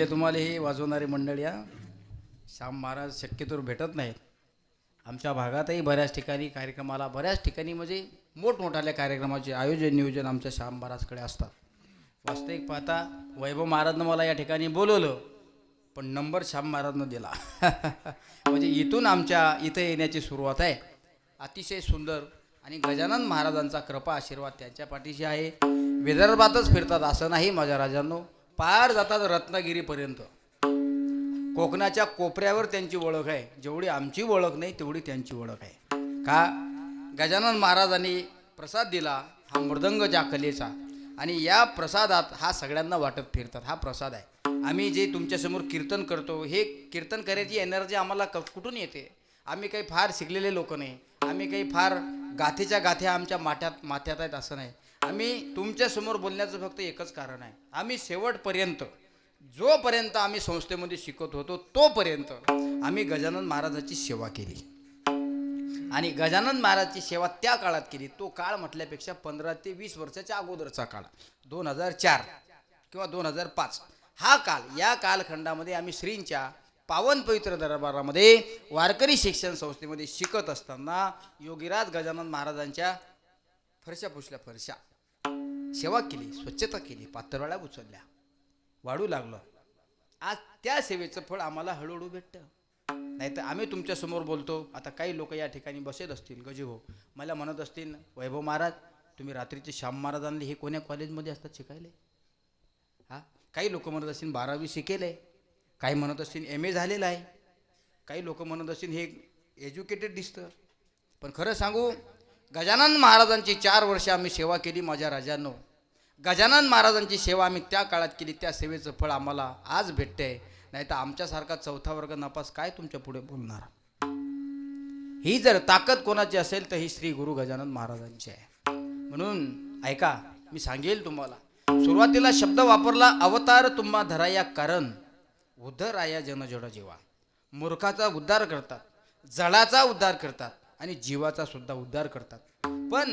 दिसले तुम्हाला हे वाजवणारी मंडळी हा? श्याम महाराज शक्यतोवर भेटत नाहीत आमच्या भागातही. बऱ्याच ठिकाणी कार्यक्रमाला, बऱ्याच ठिकाणी म्हणजे मोठमोठाल्या कार्यक्रमाचे आयोजन नियोजन आमच्या श्याम महाराजकडे असतात. वास्तविक पाहता वैभव महाराजनं मला या ठिकाणी बोलवलं, पण नंबर श्याम महाराजनं दिला. म्हणजे इथून आमच्या इथं येण्याची सुरुवात आहे. अतिशय सुंदर. आणि गजानन महाराजांचा कृपा आशीर्वाद त्यांच्या पाठीशी आहे. विदर्भातच फिरतात असं नाही माझ्या राजांनो, पार जातात रत्नागिरीपर्यंत. कोकणाच्या कोपऱ्यावर त्यांची ओळख आहे. जेवढी आमची ओळख नाही तेवढी त्यांची ओळख आहे. का? गजानन महाराजांनी प्रसाद दिला हा मृदंगच्या कलेचा, आणि या प्रसादात हा सगळ्यांना वाटत फिरतात. हा प्रसाद आहे. आम्ही जे तुमच्यासमोर कीर्तन करतो, हे कीर्तन करायची एनर्जी आम्हाला कुठून येते? आम्ही काही फार शिकलेले लोक नाही, आम्ही काही फार गाथेच्या गाथ्या आमच्या माथ्यात आहेत असं नाही. आम्ही तुमच्यासमोर बोलण्याचं फक्त एकच कारण आहे. आम्ही शेवटपर्यंत, जोपर्यंत आम्ही संस्थेमध्ये शिकत होतो तोपर्यंत आम्ही गजानन महाराजाची सेवा केली. आणि गजानन महाराजची सेवा त्या काळात केली. तो काळ म्हटल्यापेक्षा 15 ते 20 वर्षाच्या अगोदरचा काळ, 2004 किंवा 2005 हा काळ. या कालखंडामध्ये आम्ही श्रींच्या पावन पवित्र दरबारामध्ये वारकरी शिक्षण संस्थेमध्ये शिकत असताना योगीराज गजानन महाराजांच्या फरशा पुसल्या, फरशा सेवा केली, स्वच्छता केली, पातळवाड्या उचलल्या, वाढू लागलो. आज त्या सेवेचं फळ आम्हाला हळूहळू भेटतं. नाही तर आम्ही तुमच्यासमोर बोलतो. आता काही लोक या ठिकाणी बसत असतील, गजीभाऊ मला म्हणत असतील, वैभव महाराज तुम्ही रात्रीचे श्याम महाराज आणले, हे कोण्या कॉलेजमध्ये असतात शिकायले? हा, काही लोक म्हणत असतील 12वी शिकेले, काही म्हणत असतील MA झालेलं आहे, काही लोक म्हणत असतील हे एज्युकेटेड दिसतं. पण खरं सांगू, गजानन महाराजांची 4 वर्ष आम्ही सेवा केली माझ्या राजांनो. गजानन महाराजांची सेवा आम्ही त्या काळात केली, त्या सेवेचं फळ आम्हाला आज भेटतंय. नाही तर आमच्यासारखा 4था वर्ग नपास काय तुमच्या पुढे बोलणार? ही जर ताकद कोणाची असेल तर ही श्री गुरु गजानन महाराजांची आहे. म्हणून ऐका, मी सांगेल तुम्हाला. सुरुवातीला शब्द वापरला, अवतार तुम्हा धराया कारण उद्धराया जनजड जीवा. मूर्खाचा उद्धार करतात, जळाचा उद्धार करतात आणि जीवाचा सुद्धा उद्धार करतात. पण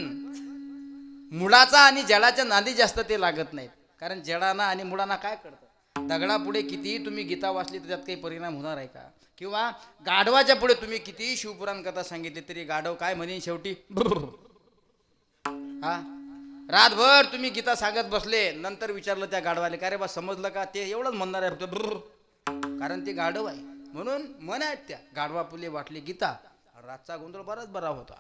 मुळाचा आणि जळाच्या नादी जास्त ते लागत नाहीत. कारण जळांना आणि मुळांना काय करतात? दगडापुढे कितीही तुम्ही गीता वाचली तर त्यात काही परिणाम होणार आहे का? किंवा गाढवाच्या पुढे तुम्ही कितीही शिवपुराण कथा सांगितली तरी गाढव काय म्हणेन शेवटी? हा, रातभर तुम्ही गीता सांगत बसले, नंतर विचारलं त्या गाढवाले, काय रे बा समजलं का? ते एवढंच म्हणणार आहे, कारण ते गाढव आहे. म्हणून मन आहेत त्या गाढवापुले वाटली गीता. रातचा गोंधळ बराच बरा होता.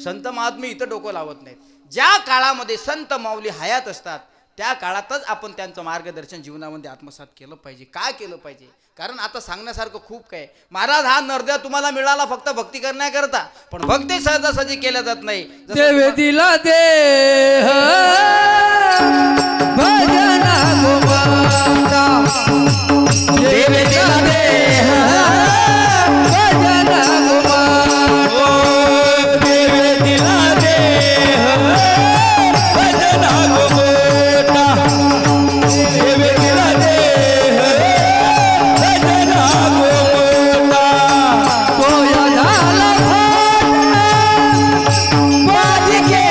संत महात्मे इथं डोकं लावत नाहीत. ज्या काळामध्ये संत माऊली हयात असतात त्या काळातच आपण त्यांचं मार्गदर्शन जीवनामध्ये आत्मसात केलं पाहिजे. काय केलं पाहिजे? कारण आता सांगण्यासारखं खूप काय. महाराज हा नरदेव तुम्हाला मिळाला फक्त भक्ती करण्याकरता, पण भक्ती सहजासहजी केल्या जात नाही. देवे दिला देह भजना गोमाता, देवे दिला देह भजना गोमाता, देवे दिला देह भजना गोमाता, देवे दिला देह भजना गोमाता. कोया झाला बाजिके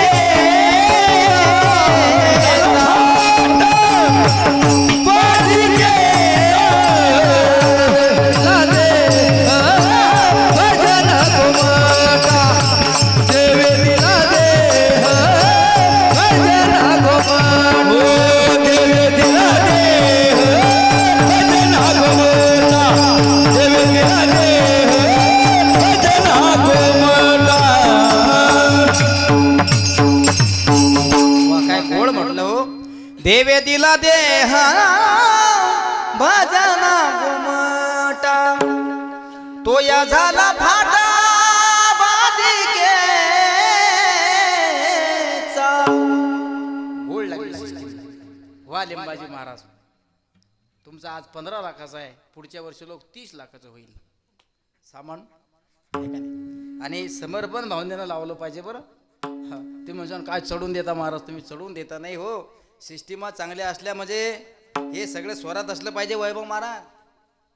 देवे दिला देह भजना घुमटा, तो या झाला फाटा बाजिकेचा. गोड लागली वा लिंबाजी महाराज. तुमचा आज 15 लाखाचा आहे, पुढच्या वर्षी लोक 30 लाखाचं होईल सामान. आणि समर्पण भावनेनं लावलं पाहिजे बरं. तुम्ही म्हणजे काय चढून देता महाराज? तुम्ही चढून देता नाही हो. सिस्टीमा चांगल्या असल्या म्हणजे हे सगळं स्वरात असलं पाहिजे. वैभव महाराज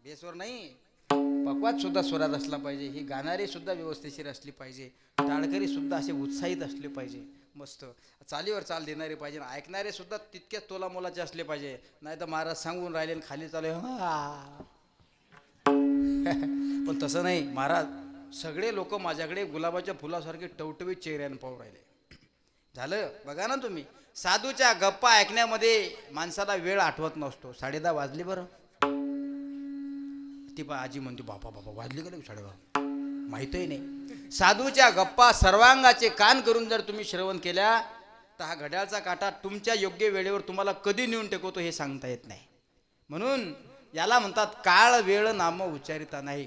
बेस्वर नाही, पक्वात सुद्धा स्वरात असला पाहिजे. ही गाणारी सुद्धा व्यवस्थिशीर असली पाहिजे, टाळकरी सुद्धा असे उत्साहित असले पाहिजे. मस्त चालीवर चाल देणारे पाहिजे, ऐकणारे सुद्धा तितकेच तोला मोलाचे असले पाहिजे. नाही तर महाराज सांगून राहिले आणि खाली चालू पण तसं नाही. महाराज सगळे लोक माझ्याकडे गुलाबाच्या फुलासारखे टवटवीत चेहऱ्यानं पाहू राहिले. झालं बघा ना तुम्ही, साधूच्या गप्पा ऐकण्यामध्ये माणसाला वेळ आठवत नसतो. 10:30 वाजली बरं. ती बा आजी म्हणते बापा बाबा वाजली का 10:30, माहीतही नाही. साधूच्या गप्पा सर्वांगाचे कान करून जर तुम्ही श्रवण केल्या तर हा घड्याळचा काटा तुमच्या योग्य वेळेवर तुम्हाला कधी नेऊन टेकवतो हे सांगता येत नाही. म्हणून याला म्हणतात काळ वेळ नाम उच्चारिता नाही.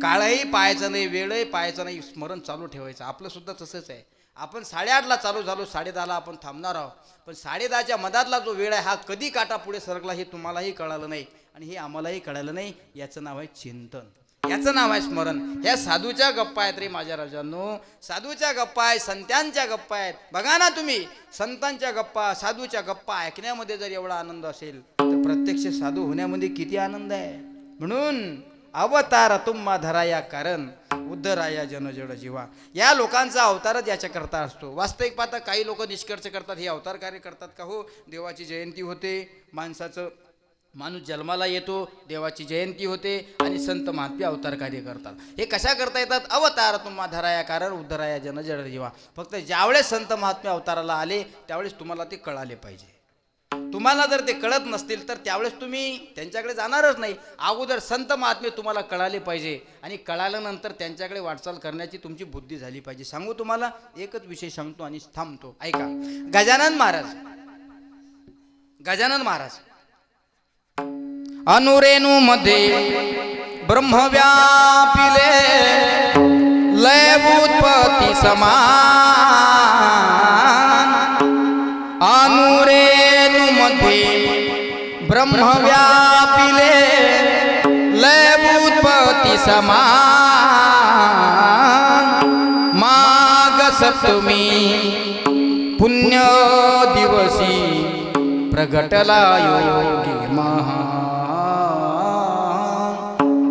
काळही पाहायचं नाही, वेळही पाहायचं नाही, स्मरण चालू ठेवायचं. आपलं सुद्धा तसंच आहे. आपण 8:30ला चालू झालो, 10:30ला आपण थांबणार आहोत. पण 10:30च्या मधातला जो वेळ आहे हा कधी काटा पुढे सरकला हे तुम्हालाही कळालं नाही आणि हे आम्हालाही कळालं नाही. याचं नाव आहे चिंतन, याचं नाव आहे स्मरण. ह्या साधूच्या गप्पा आहेत रे माझ्या राजांनो, साधूच्या गप्पा आहेत, संतांच्या गप्पा आहेत. बघा ना तुम्ही, संतांच्या गप्पा साधूच्या गप्पा ऐकण्यामध्ये जर एवढा आनंद असेल तर प्रत्यक्ष साधू होण्यामध्ये किती आनंद आहे. म्हणून अवतार तुम्हा धराया कारण उद्धराया जनजड जीवा. या लोकांचा अवतारच याच्याकरता असतो. वास्तविक पाहता काही लोक निष्कर्ष करतात हे अवतार कार्य करतात का हो. देवाची जयंती होते, माणूस जन्माला येतो, देवाची जयंती होते आणि संत महात्मे अवतार कार्य करतात. हे कशा करता येतात. अवतार तुम्हा धराया कारण उद्धराया जनजड जीवा. फक्त ज्यावेळेस संत महात्मे अवताराला आले त्यावेळेस तुम्हाला ते कळाले पाहिजे. तुम्हाला जर ते कळत नसतील तर त्यावेळेस तुम्ही त्यांच्याकडे जाणारच नाही. अगोदर संत महात्मे तुम्हाला कळाले पाहिजे आणि कळाल्यानंतर त्यांच्याकडे वाटचाल करण्याची तुमची बुद्धी झाली पाहिजे. सांगू तुम्हाला एकच विषय सांगतो आणि थांबतो, ऐका. गजानन महाराज अनुरेणू मध्ये ब्रह्म व्यापिले लय उत्पत्ती समान. अनुरेणू मध्ये ब्रह्म व्यापिले लय उत्पत्ती समान. माघ सप्तमी पुण्य दिवसी प्रगटला योगी महान.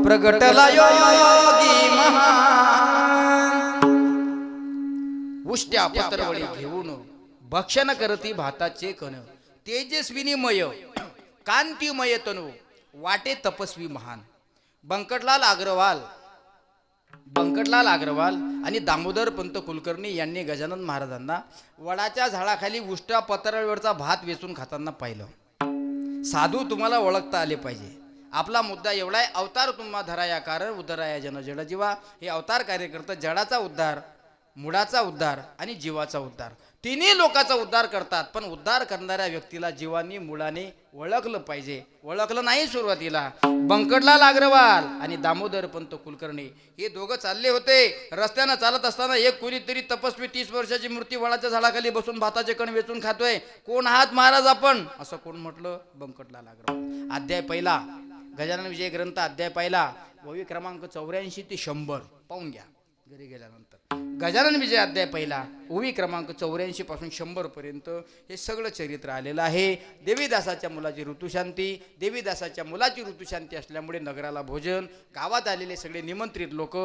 प्रगटला योगी महान. उष्ट्या पत्रवळी घेऊन भक्षण करती भाताचे कण. तेजस्विनीमय कांतिमय तनु वाटे तपस्वी महान. बंकटलाल अग्रवाल आणि दामोदर पंत कुलकर्णी यांनी गजानन महाराजांना वडाच्या झाडाखाली उष्ट्या पत्रावळीवरचा भात वेचून खाताना पाहिलं. साधू तुम्हाला ओळखता आले पाहिजे. आपला मुद्दा एवढा आहे, अवतार तुम्हा धराया कारण उद्धराया जनजड जीवा. हे अवतार कार्य करतं. जडाचा उद्धार, मुळाचा उद्धार आणि जीवाचा उद्धार. तिन्ही लोकांचा उद्धार करतात. पण उद्धार करणाऱ्या व्यक्तीला जीवानी मुळाने ओळखलं पाहिजे. ओळखलं नाही सुरुवातीला. बंकटलाल अग्रवाल आणि दामोदर पंत कुलकर्णी हे दोघं चालले होते. रस्त्यानं चालत असताना एक कोणीतरी तपस्वी 30 वर्षाची मूर्ती वडाच्या झाडाखाली बसून भाताचे कण वेचून खातोय. कोण आहात महाराज आपण, असं कोण म्हटलं. बंकटलाल अग्रवाल. अध्याय पहिला, गजानन विजय ग्रंथ अध्याय पहिला, वही क्रमांक 84 ते 100 पाहून घ्या घरी गेल्यानंतर. गजानन विजय अध्याय पहिला, ओवी क्रमांक 84 पासून 100 पर्यंत हे सगळं चरित्र आलेलं आहे. देवीदासाच्या मुलाची ऋतुशांती. देवीदासाच्या मुलाची ऋतुशांती असल्यामुळे नगराला भोजन. गावात आलेले सगळे निमंत्रित लोक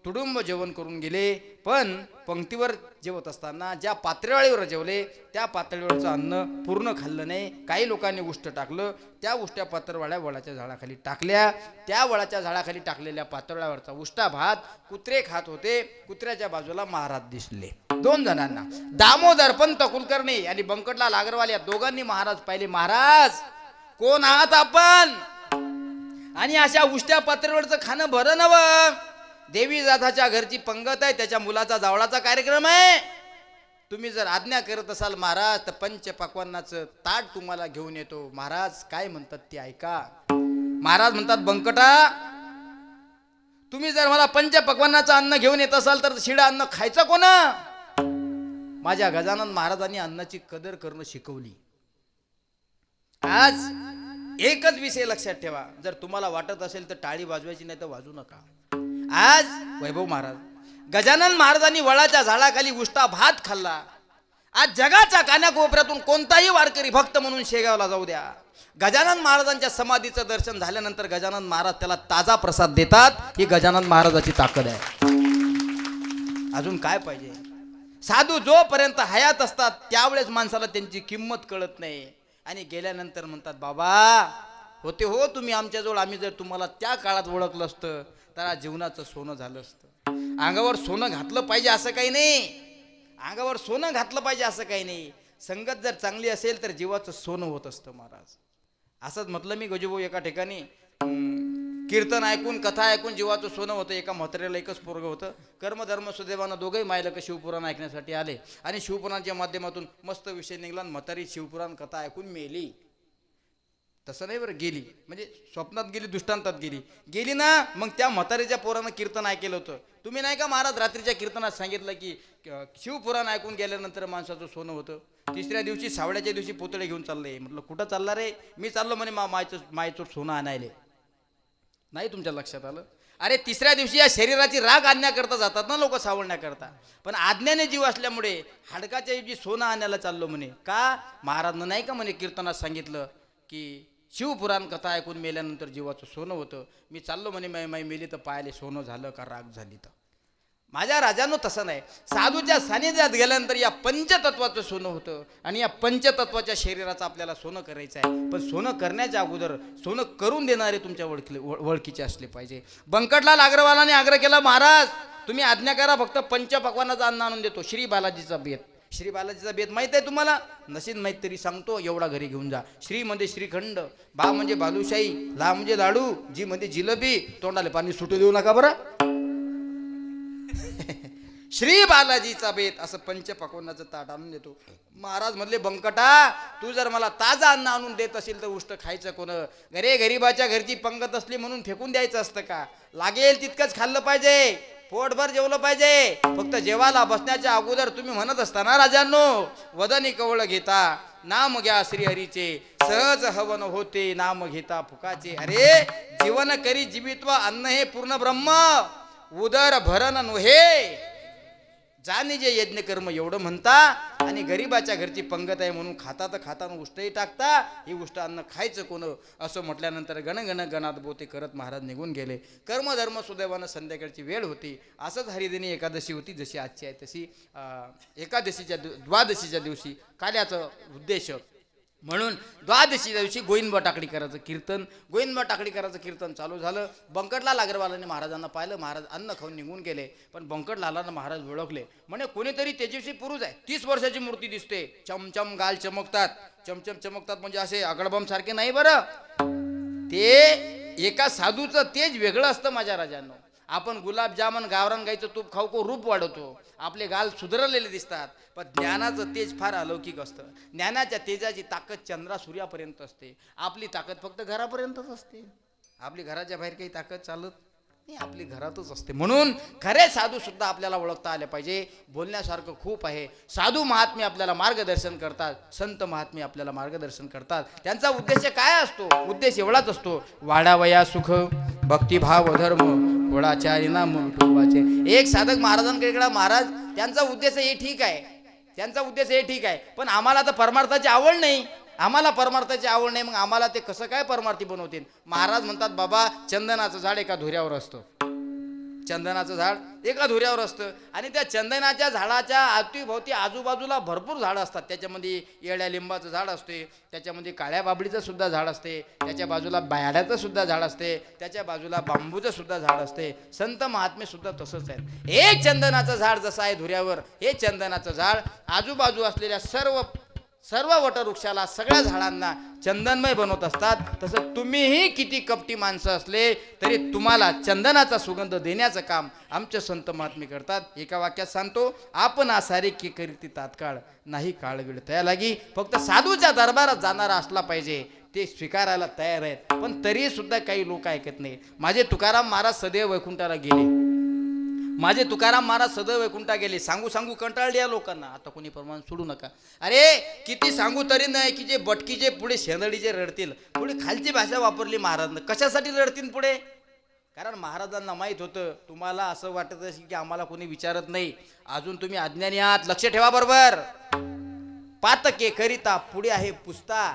तुडुंब जेवण करून गेले. पण पंक्तीवर जेवत असताना ज्या पातळीवर जेवले त्या पातळीवरचं अन्न पूर्ण खाल्लं नाही. काही लोकांनी उष्ट टाकलं. त्या उष्ट्या पातळवाळ्या वडाच्या झाडाखाली टाकल्या. त्या वडाच्या झाडाखाली टाकलेल्या पातळावरचा उष्टा भात कुत्रे खात होते. कुत्र्याच्या बाजूला महाराज दिसले 2 जणांना. दामोदर पंत कुलकर्णी आणि बंकटलाल अग्रवाल या दोघांनी महाराज पाहिले. महाराज कोण आहात आपण, आणि अशा उष्ट्या पातळीवरचं खाणं बरं नवं. देवी जाताच्या घरची पंगत आहे, त्याच्या मुलाचा जावळाचा कार्यक्रम आहे. तुम्ही जर आज्ञा करत असाल महाराज तर पंचपक्वान्नाचं ताट तुम्हाला घेऊन येतो. महाराज काय म्हणतात ते ऐका. महाराज म्हणतात, बंकटा तुम्ही जर मला पंचपक्वान्नाचं अन्न घेऊन येत असाल तर शिळं अन्न खायचं कोण. माझ्या गजानन महाराजांनी अन्नाची कदर करणं शिकवली. आज एकच विषय लक्षात ठेवा. जर तुम्हाला वाटत असेल तर टाळी वाजवायची, नाही तर वाजू नका. आज वैभव महाराज गजानन महाराजांनी वडाच्या झाडाखाली उष्टा भात खाल्ला. आज जगाच्या कानाकोपऱ्यातून कोणताही वारकरी भक्त म्हणून शेगावला जाऊ द्या, गजानन महाराजांच्या समाधीचं दर्शन झाल्यानंतर गजानन महाराज त्याला ताजा प्रसाद देतात. ही गजानन महाराजाची ताकद आहे. अजून काय पाहिजे. साधू जोपर्यंत हयात असतात त्यावेळेस माणसाला त्यांची किंमत कळत नाही आणि गेल्यानंतर म्हणतात बाबा होते हो तुम्ही आमच्याजवळ, आम्ही जर तुम्हाला त्या काळात ओळखलं असतं तर आज जीवनाचं सोनं झालं असतं. अंगावर सोनं घातलं पाहिजे असं काही नाही, अंगावर सोनं घातलं पाहिजे असं काही नाही. संगत जर चांगली असेल तर जीवाचं सोनं होत असतं महाराज. असंच म्हटलं मी गजूभाऊ एका ठिकाणी. कीर्तन ऐकून कथा ऐकून जीवाचं सोनं होतं. एका म्हाताऱ्याला एकच पोरगं होतं. कर्मधर्म सुदैवानं दोघंही मायलं शिवपुराण ऐकण्यासाठी आले आणि शिवपुराणाच्या माध्यमातून मस्त विषय निघाला आणि म्हातारी शिवपुराण कथा ऐकून मेली. तसं नाही बरं, गेली म्हणजे स्वप्नात गेली, दृष्टांतात गेली ना. मग त्या म्हातारीच्या पोरानं कीर्तन ऐकलं होतं. तुम्ही नाही का महाराज रात्रीच्या कीर्तनात सांगितलं की शिवपुराण ऐकून गेल्यानंतर माणसाचं सोनं होतं. तिसऱ्या दिवशी सावड्याच्या दिवशी पुतळे घेऊन चालले. म्हटलं कुठं चालला रे? मी चाललो म्हणे मायचं सोनं आणायले. नाही तुमच्या लक्षात आलं? अरे तिसऱ्या दिवशी या शरीराची राग आणण्याकरता जातात ना लोक, सावळण्याकरता. पण आज्ञाने जीव असल्यामुळे हाडकाच्या ऐवजी सोनं आणायला चाललो म्हणे. का? महाराजनं नाही का म्हणे कीर्तनात सांगितलं की शिवपुराण कथा ऐकून मेल्यानंतर जीवाचं सोनं होतं. मी चाललो म्हणे माई मेली तर पायाले सोनं झालं का राग झाली तर. माझ्या राजानं तसं नाही. साधूच्या सानिध्यात गेल्यानंतर या पंचतत्वाचं सोनं होतं आणि या पंचतत्वाच्या शरीराचं आपल्याला सोनं करायचं आहे. पण सोनं करण्याच्या अगोदर सोनं करून देणारे तुमच्या ओळखीचे असले पाहिजे. बंकटलाल अग्रवालाने आग्रह केला, महाराज तुम्ही आज्ञा करा, फक्त पंचपक्वानाचं अन्न आणून देतो. श्री बालाजीचा बेत. श्री बालाजीचा बेत माहीत आहे तुम्हाला? नशीन माहीत तरी सांगतो, एवढा घरी घेऊन जा. श्री म्हणजे श्रीखंड, बा म्हणजे बालुशाही, ला म्हणजे लाडू, जी म्हणजे जिलेबी. तोंडाले पाणी सुटू देऊ नका बरं. श्री बालाजीचा बेत असं पंचपक्वान्नाचं ताट आणून देतो. महाराज म्हणले, बंकटा तू जर मला ताजं अन्न आणून देत असेल तर उष्ट खायचं कोण? गरीबाच्या घरची पंगत असली म्हणून फेकून द्यायचं असतं का? लागेल तितकंच खाल्लं पाहिजे, पोटभर जेवलं पाहिजे. फक्त जेवायला बसण्याच्या अगोदर तुम्ही म्हणत असताना राजांनो, वदनी कवळ घेता नाम घ्या श्रीहरीचे, सहज हवन होते नाम घेता फुकाचे. अरे जीवन करी जीवित्व अन्न हे पूर्ण ब्रह्म, उदर भरण नोहे जाणे जे यज्ञ कर्म एवढं म्हणता आणि गरीबाच्या घरची पंगत आहे म्हणून खाता तर खाताना उष्टही टाकता. ही उष्ट अन्न खायचं कोण? असं म्हटल्यानंतर गणगण गणात बोते करत महाराज निघून गेले. कर्मधर्म सुदैवानं संध्याकाळची वेळ होती. असंच हरिदिनी एकादशी होती जशी आजची आहे तशी. एकादशीच्या द्वादशीच्या दिवशी काल्याचं उद्देश म्हणून द्वादशीच्या दिवशी गोविंदबा टाकडी करायचं कीर्तन, गोविंदबा टाकडी करायचं कीर्तन चालू झालं. बंकटलाल अग्रवालाने महाराजांना पाहिलं. महाराज अन्न खाऊन निघून गेले. पण बंकटलालांना महाराज ओळखले. म्हणे कोणीतरी तेजस्वी पुरुष आहे, 30 वर्षाची मूर्ती दिसते, चमचम गाल चमकतात. चमचम चमकतात म्हणजे असे आगडबम सारखे नाही बरं. ते एका साधूचं तेज वेगळं असतं माझ्या राजांनो. आपण गुलाबजामन गावरान गाईचं तूप खाऊ को रूप वाढवतो, आपले गाल सुधारलेले दिसतात. पण ज्ञानाचं तेज फार अलौकिक असतं. ज्ञानाच्या तेजाची ताकद चंद्रा सूर्यापर्यंत असते. आपली ताकद फक्त घरापर्यंतच असते. आपली घराच्या बाहेर काही ताकद चालत नाही, आपली घरातच असते. म्हणून खरे साधू सुद्धा आपल्याला ओळखता आले पाहिजे. बोलण्यासारखं खूप आहे. साधू महात्मे आपल्याला मार्गदर्शन करतात, संत महात्मे आपल्याला मार्गदर्शन करतात. त्यांचा उद्देश काय असतो? उद्देश एवढाच असतो, वाढावया सुख भक्तिभाव धर्म कुळाचारी नाम विठोबाचे. एक साधक महाराजांकडे गेला. महाराज त्यांचा उद्देश हे ठीक आहे, त्यांचा उद्देश हे ठीक आहे, पण आम्हाला तर परमार्थाची आवड नाही. आम्हाला परमार्थाची आवड नाही, मग आम्हाला ते कसं काय परमार्थी बनवतील? महाराज म्हणतात, बाबा चंदनाचं झाड एका धुऱ्यावर असतं. चंदनाचं झाड एका धुऱ्यावर असतं आणि त्या चंदनाच्या झाडाच्या अवतीभोवती आजूबाजूला भरपूर झाडं असतात. त्याच्यामध्ये येड्या लिंबाचं झाड असते, त्याच्यामध्ये काळ्या बाबळीचं सुद्धा झाड असते, त्याच्या बाजूला बायड्याचं सुद्धा झाड असते, त्याच्या बाजूला बांबूचं सुद्धा झाड असते. संत महात्मे सुद्धा तसंच आहेत. एक चंदनाचं झाड जसं आहे धुऱ्यावर, हे चंदनाचं झाड आजूबाजू असलेल्या सर्व वटवृक्षाला, सगळ्या झाडांना चंदनमय बनवत असतात. तसं तुम्हीही किती कपटी माणसं असले तरी तुम्हाला चंदनाचा सुगंध देण्याचं काम आमचे संत महात्मे करतात. एका वाक्यात सांगतो, आपण आसारे की करीती तात्काळ नाही काळ वेळ तया लागी. फक्त साधूच्या दरबारात जाणारा असला पाहिजे, ते स्वीकारायला तयार आहेत. पण तरी सुद्धा काही लोक ऐकत नाही. माझे तुकाराम महाराज सदैव वैकुंठाला गेले. माझे तुकाराम महाराज सदैव वैकुंठा गेले. सांगू सांगू कंटाळले या लोकांना. आता कोणी प्रमाण सोडू नका. अरे किती सांगू तरी नाही की जे बटकीचे पुढे शेंदडीचे रडतील. थोडी खालची भाषा वापरली महाराजांना. कशासाठी रडतील पुढे? कारण महाराजांना माहीत होतं तुम्हाला असं वाटत असेल की आम्हाला कोणी विचारत नाही, अजून तुम्ही अज्ञानी आहात. लक्ष ठेवा बरोबर. पातके करिता पुढे आहे पुसता,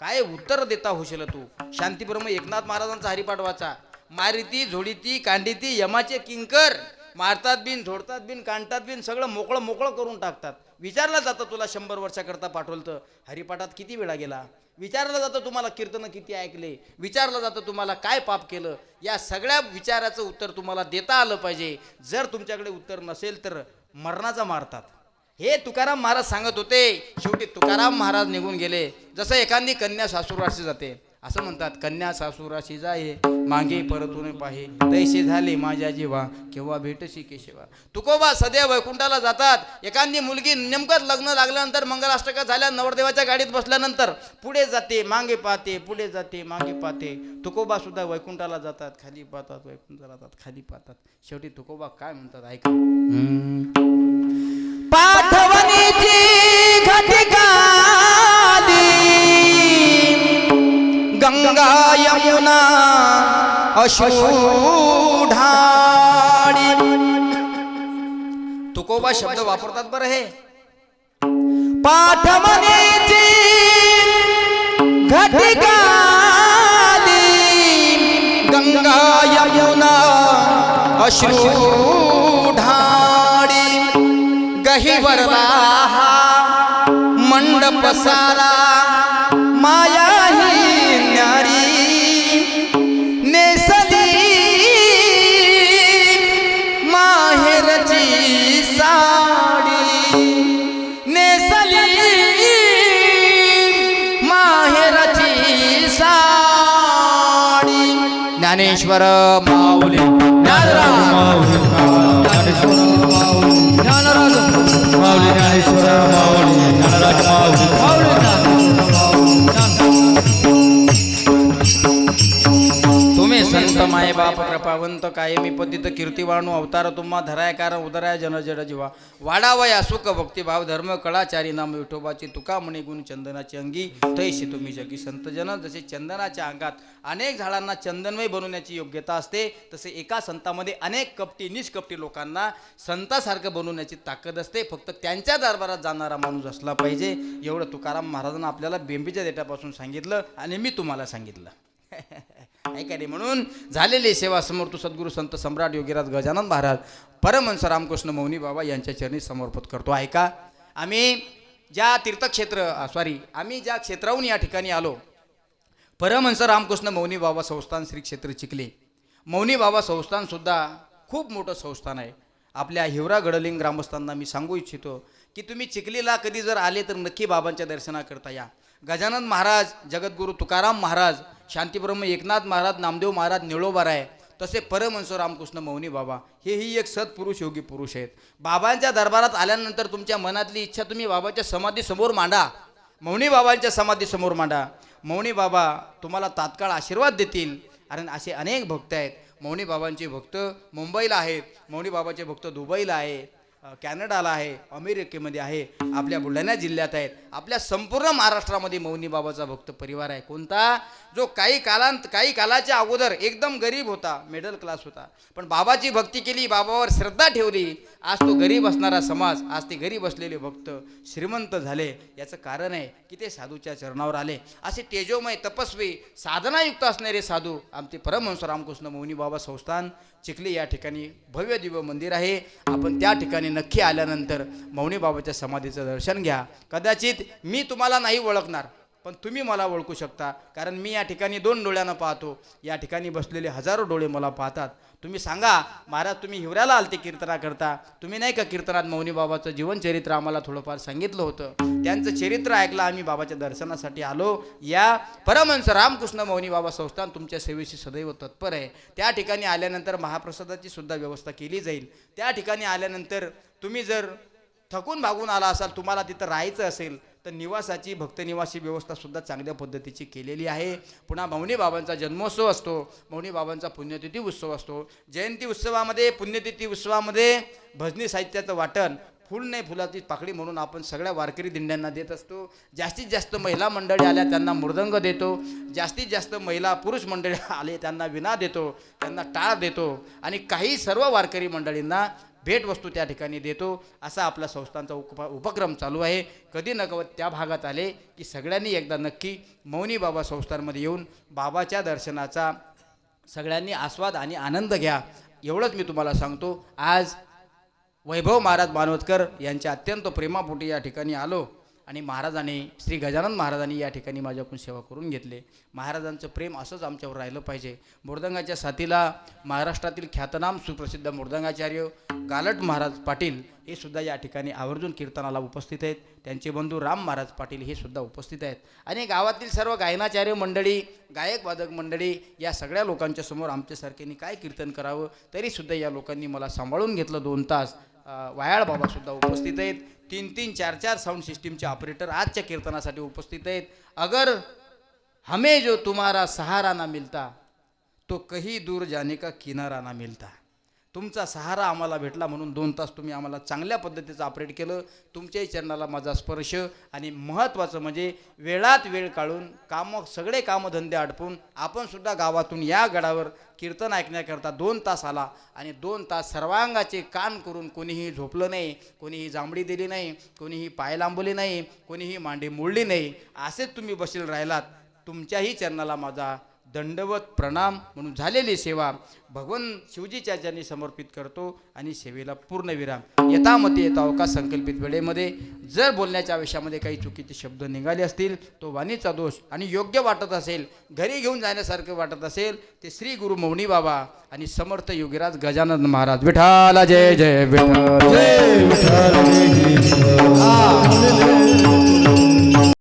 काय उत्तर देता होशील तू. शांतीब्रह्म एकनाथ महाराजांचा हरिपाठ वाचा. मारिती झोडीती कांडीती यमाचे किंकर, मारतात बिन, झोडतात बिन, काढतात बिन, सगळं मोकळं मोकळं करून टाकतात. विचारलं जातं तुला 100 वर्षाकरता पाठवलं तर हरिपाठात किती वेळा गेला, विचारलं जातं तुम्हाला कीर्तन किती ऐकले, विचारलं जातं तुम्हाला काय पाप केलं. या सगळ्या विचाराचं उत्तर तुम्हाला देता आलं पाहिजे. जर तुमच्याकडे उत्तर नसेल तर मरणाचा मारतात. हे तुकाराम महाराज सांगत होते. शेवटी तुकाराम महाराज निघून गेले. जसं एखादी कन्या सासूराशी जाते, असं म्हणतात, कन्या सासूराशी जाये मागे परतून पाहे, तैसे झाले माझ्या जीवा केव्हा भेटशी केशवा. तुकोबा सदैव वैकुंठाला जातात. एखादी मुलगी नेमकंच लग्न लागल्यानंतर मंगलाष्टका झाल्या, नवरदेवाच्या गाडीत बसल्यानंतर पुढे जाते मागे पाहते, पुढे जाते मागे पाहते. तुकोबा सुद्धा वैकुंठाला जातात, खाली पाहतात, वैकुंठाला जातात, खाली पाहतात. शेवटी तुकोबा काय म्हणतात ऐका. पाठवणीची घटिकाली गंगा यमुना अश्रू ढाळी. तुकोबा शब्द वापरतात बरं हे. पाठवणीची घटिकाली गंगा यमुना अश्रू ढाळी. गहिवरला मंडप सारा माया ही न्यारी. नेसली माहेरची साडी, नेसली माहेरची साडी. ज्ञानेश्वर माऊली ज्ञानराज माऊली ज्ञानेश्वर माऊली ज्ञानराज तुम्ही संत माय बाप कृपावंत कायमी पतित कीर्तिवाणू अवतार तुम्हा धराय कारण उदराय जन जड जीवा. वाडावया सुख भक्तिभाव धर्म कळाचारी नाम विठोबाची तुका म्हणे गुण चंदनाची अंगी तैशी तुम्ही जगी संत जन. जसे चंदनाच्या अंगात अनेक झाडांना चंदनमय बनवण्याची योग्यता असते, तसे एका संतामध्ये अनेक कपटी निष्कपटी लोकांना संतासारखं बनवण्याची ताकद असते. फक्त त्यांच्या दरबारात जाणारा माणूस असला पाहिजे. एवढं तुकाराम महाराजांना आपल्याला बेंबीच्या देठापासून सांगितलं आणि मी तुम्हाला सांगितलं. ऐका रे. म्हणून झालेली सेवा समर्थ सद्गुरू संत सम्राट योगीराज गजानन महाराज परमहंस रामकृष्ण मौनी बाबा यांच्या चरणी समर्पित करतो. ऐका. आम्ही ज्या आम्ही ज्या क्षेत्राहून या ठिकाणी आलो, परमहंस रामकृष्ण मौनी बाबा संस्थान श्री क्षेत्र चिखली. मौनी बाबा संस्थान सुद्धा खूप मोठं संस्थान आहे. आपल्या हिवरा गडलिंग ग्रामस्थांना मी सांगू इच्छितो की तुम्ही चिखलीला कधी जर आले तर नक्की बाबांच्या दर्शनाकरता या. गजानन महाराज, जगद्गुरू तुकाराम महाराज, शांतीब्रह्म एकनाथ महाराज, नामदेव महाराज, निळोबाराय, तसे परमहंस रामकृष्ण मौनी बाबा हेही एक सत्पुरुष योगी पुरुष आहेत. बाबांच्या दरबारात आल्यानंतर तुमच्या मनातली इच्छा तुम्ही बाबाच्या समाधीसमोर मांडा, मौनी बाबांच्या समाधीसमोर मांडा. मौनी बाबा तुम्हाला तात्काळ आशीर्वाद देतील. कारण असे अनेक भक्त आहेत. मौनी बाबांचे भक्त मुंबईला आहेत, मौनी बाबाचे भक्त दुबईला आहे, कॅनडाला आहे, अमेरिकेमध्ये आहे, आपल्या बुलढाणा जिल्ह्यात आहेत. आपल्या संपूर्ण महाराष्ट्रामध्ये मौनी बाबाचा भक्त परिवार आहे. कोणता? जो काही कालाच्या अगोदर एकदम गरीब होता, मिडल क्लास होता, पण बाबाची भक्ती केली, बाबावर श्रद्धा ठेवली. आज तो गरीब असणारा समाज, आज ते गरीब असलेले भक्त श्रीमंत झाले. याचं कारण आहे की ते साधूच्या चरणावर आले. असे तेजोमय तपस्वी साधनायुक्त असणारे साधू आमचे परमहंस रामकृष्ण मौनी बाबा संस्थान चिखली या ठिकाणी भव्य दिव्य मंदिर आहे. आपण त्या ठिकाणी नक्की आल्यानंतर मौनी बाबाच्या समाधीचं दर्शन घ्या. कदाचित मी तुम्हाला नाही ओळखणार, पण तुम्ही मला ओळखू शकता. कारण मी या ठिकाणी 2 डोळ्यानं पाहतो. या ठिकाणी बसलेले हजारो डोळे मला पाहतात. तुम्ही सांगा, महाराज तुम्ही हिवऱ्याला आलते कीर्तना, तुम्ही नाही का कीर्तनात मौनी बाबाचं जीवनचरित्र आम्हाला थोडंफार सांगितलं होतं. त्यांचं चरित्र ऐकलं, आम्ही बाबाच्या दर्शनासाठी आलो. या परमहंस रामकृष्ण मौनी बाबा संस्थान तुमच्या सेवेशी सदैव तत्पर आहे. त्या ठिकाणी आल्यानंतर महाप्रसादाची सुद्धा व्यवस्था केली जाईल. त्या ठिकाणी आल्यानंतर तुम्ही जर थकून भागून आला असाल, तुम्हाला तिथं राहायचं असेल तर निवासाची भक्तनिवासी व्यवस्था सुद्धा चांगल्या पद्धतीची केलेली आहे. पुन्हा मौनी बाबांचा जन्मोत्सव असतो, मौनी बाबांचा पुण्यतिथी उत्सव असतो. जयंती उत्सवामध्ये, पुण्यतिथी उत्सवामध्ये भजनी साहित्याचं वाटण फुल नाही फुलाची पाकळी म्हणून आपण सगळ्या वारकरी दिंड्यांना देत असतो. जास्तीत जास्त महिला मंडळी आल्या त्यांना मृदंग देतो. जास्तीत जास्त महिला पुरुष मंडळी आले त्यांना विणा देतो, त्यांना टाळ देतो. आणि काही सर्व वारकरी मंडळींना भेटवस्तू त्या ठिकाणी देतो. असा आपला संस्थांचा उपक्रम चालू आहे. कधी नकवत त्या भागात आले की सगळ्यांनी एकदा नक्की मौनी बाबा संस्थांमध्ये येऊन बाबाच्या दर्शनाचा सगळ्यांनी आस्वाद आणि आनंद घ्या. एवढंच मी तुम्हाला सांगतो. आज वैभव महाराज मानवतकर यांच्या अत्यंत प्रेमापोटी या ठिकाणी आलो आणि महाराजांनी श्री गजानन महाराजांनी या ठिकाणी माझ्याकडून सेवा करून घेतले. महाराजांचं प्रेम असंच आमच्यावर राहिलं पाहिजे. मृदंगाच्या साथीला महाराष्ट्रातील ख्यातनाम सुप्रसिद्ध मृदंगाचार्य गालट महाराज पाटील हे सुद्धा या ठिकाणी आवर्जून कीर्तनाला उपस्थित आहेत. त्यांचे बंधू राम महाराज पाटील हे सुद्धा उपस्थित आहेत. आणि गावातील सर्व गायनाचार्य मंडळी, गायक वादक मंडळी, या सगळ्या लोकांच्या समोर आमच्यासारख्यांनी काय कीर्तन करावं, तरीसुद्धा या लोकांनी मला सांभाळून घेतलं 2 तास. वायाळ बाबासुद्धा उपस्थित आहेत. 3-3, 4-4 साऊंड सिस्टीमचे ऑपरेटर आजच्या कीर्तनासाठी उपस्थित आहेत. अगर हमें जो तुम्हारा सहारा ना मिलता तो कहीं दूर जाने का किनारा ना मिलता. तुमचा सहारा आम्हाला भेटला म्हणून 2 तास तुम्ही आम्हाला चांगल्या पद्धतीचं ऑपरेट केलं. तुमच्याही चरणाला माझा स्पर्श. आणि महत्त्वाचं म्हणजे वेळात वेळ काढून सगळे कामधंदे आटपून आपण सुद्धा गावातून या गडावर कीर्तन ऐकण्याकरता 2 तास आला. आणि 2 तास सर्वांगाचे कान करून कोणीही झोपलं नाही, कोणीही जांभळी दिली नाही, कोणीही पाय लांबवले नाही, कोणीही मांडी मोडली नाही. असेच तुम्ही बसील राहिलात. तुमच्याही चरणाला माझा दंडवत प्रणाम. म्हणून झालेली सेवा भगवान शिवजीच्या चरणी समर्पित करतो आणि सेवेला पूर्ण विराम. यथामती येताव का संकल्पित वेळेमध्ये जर बोलण्याच्या आयुष्यामध्ये काही चुकीचे शब्द निघाले असतील, तो वाणीचा दोष आणि योग्य वाटत असेल, घरी घेऊन जाण्यासारखं वाटत असेल, ते श्री गुरु मौनी बाबा आणि समर्थ योगीराज गजानन महाराज विठाला जय जय विठ्ठल. जय विठ्ठल.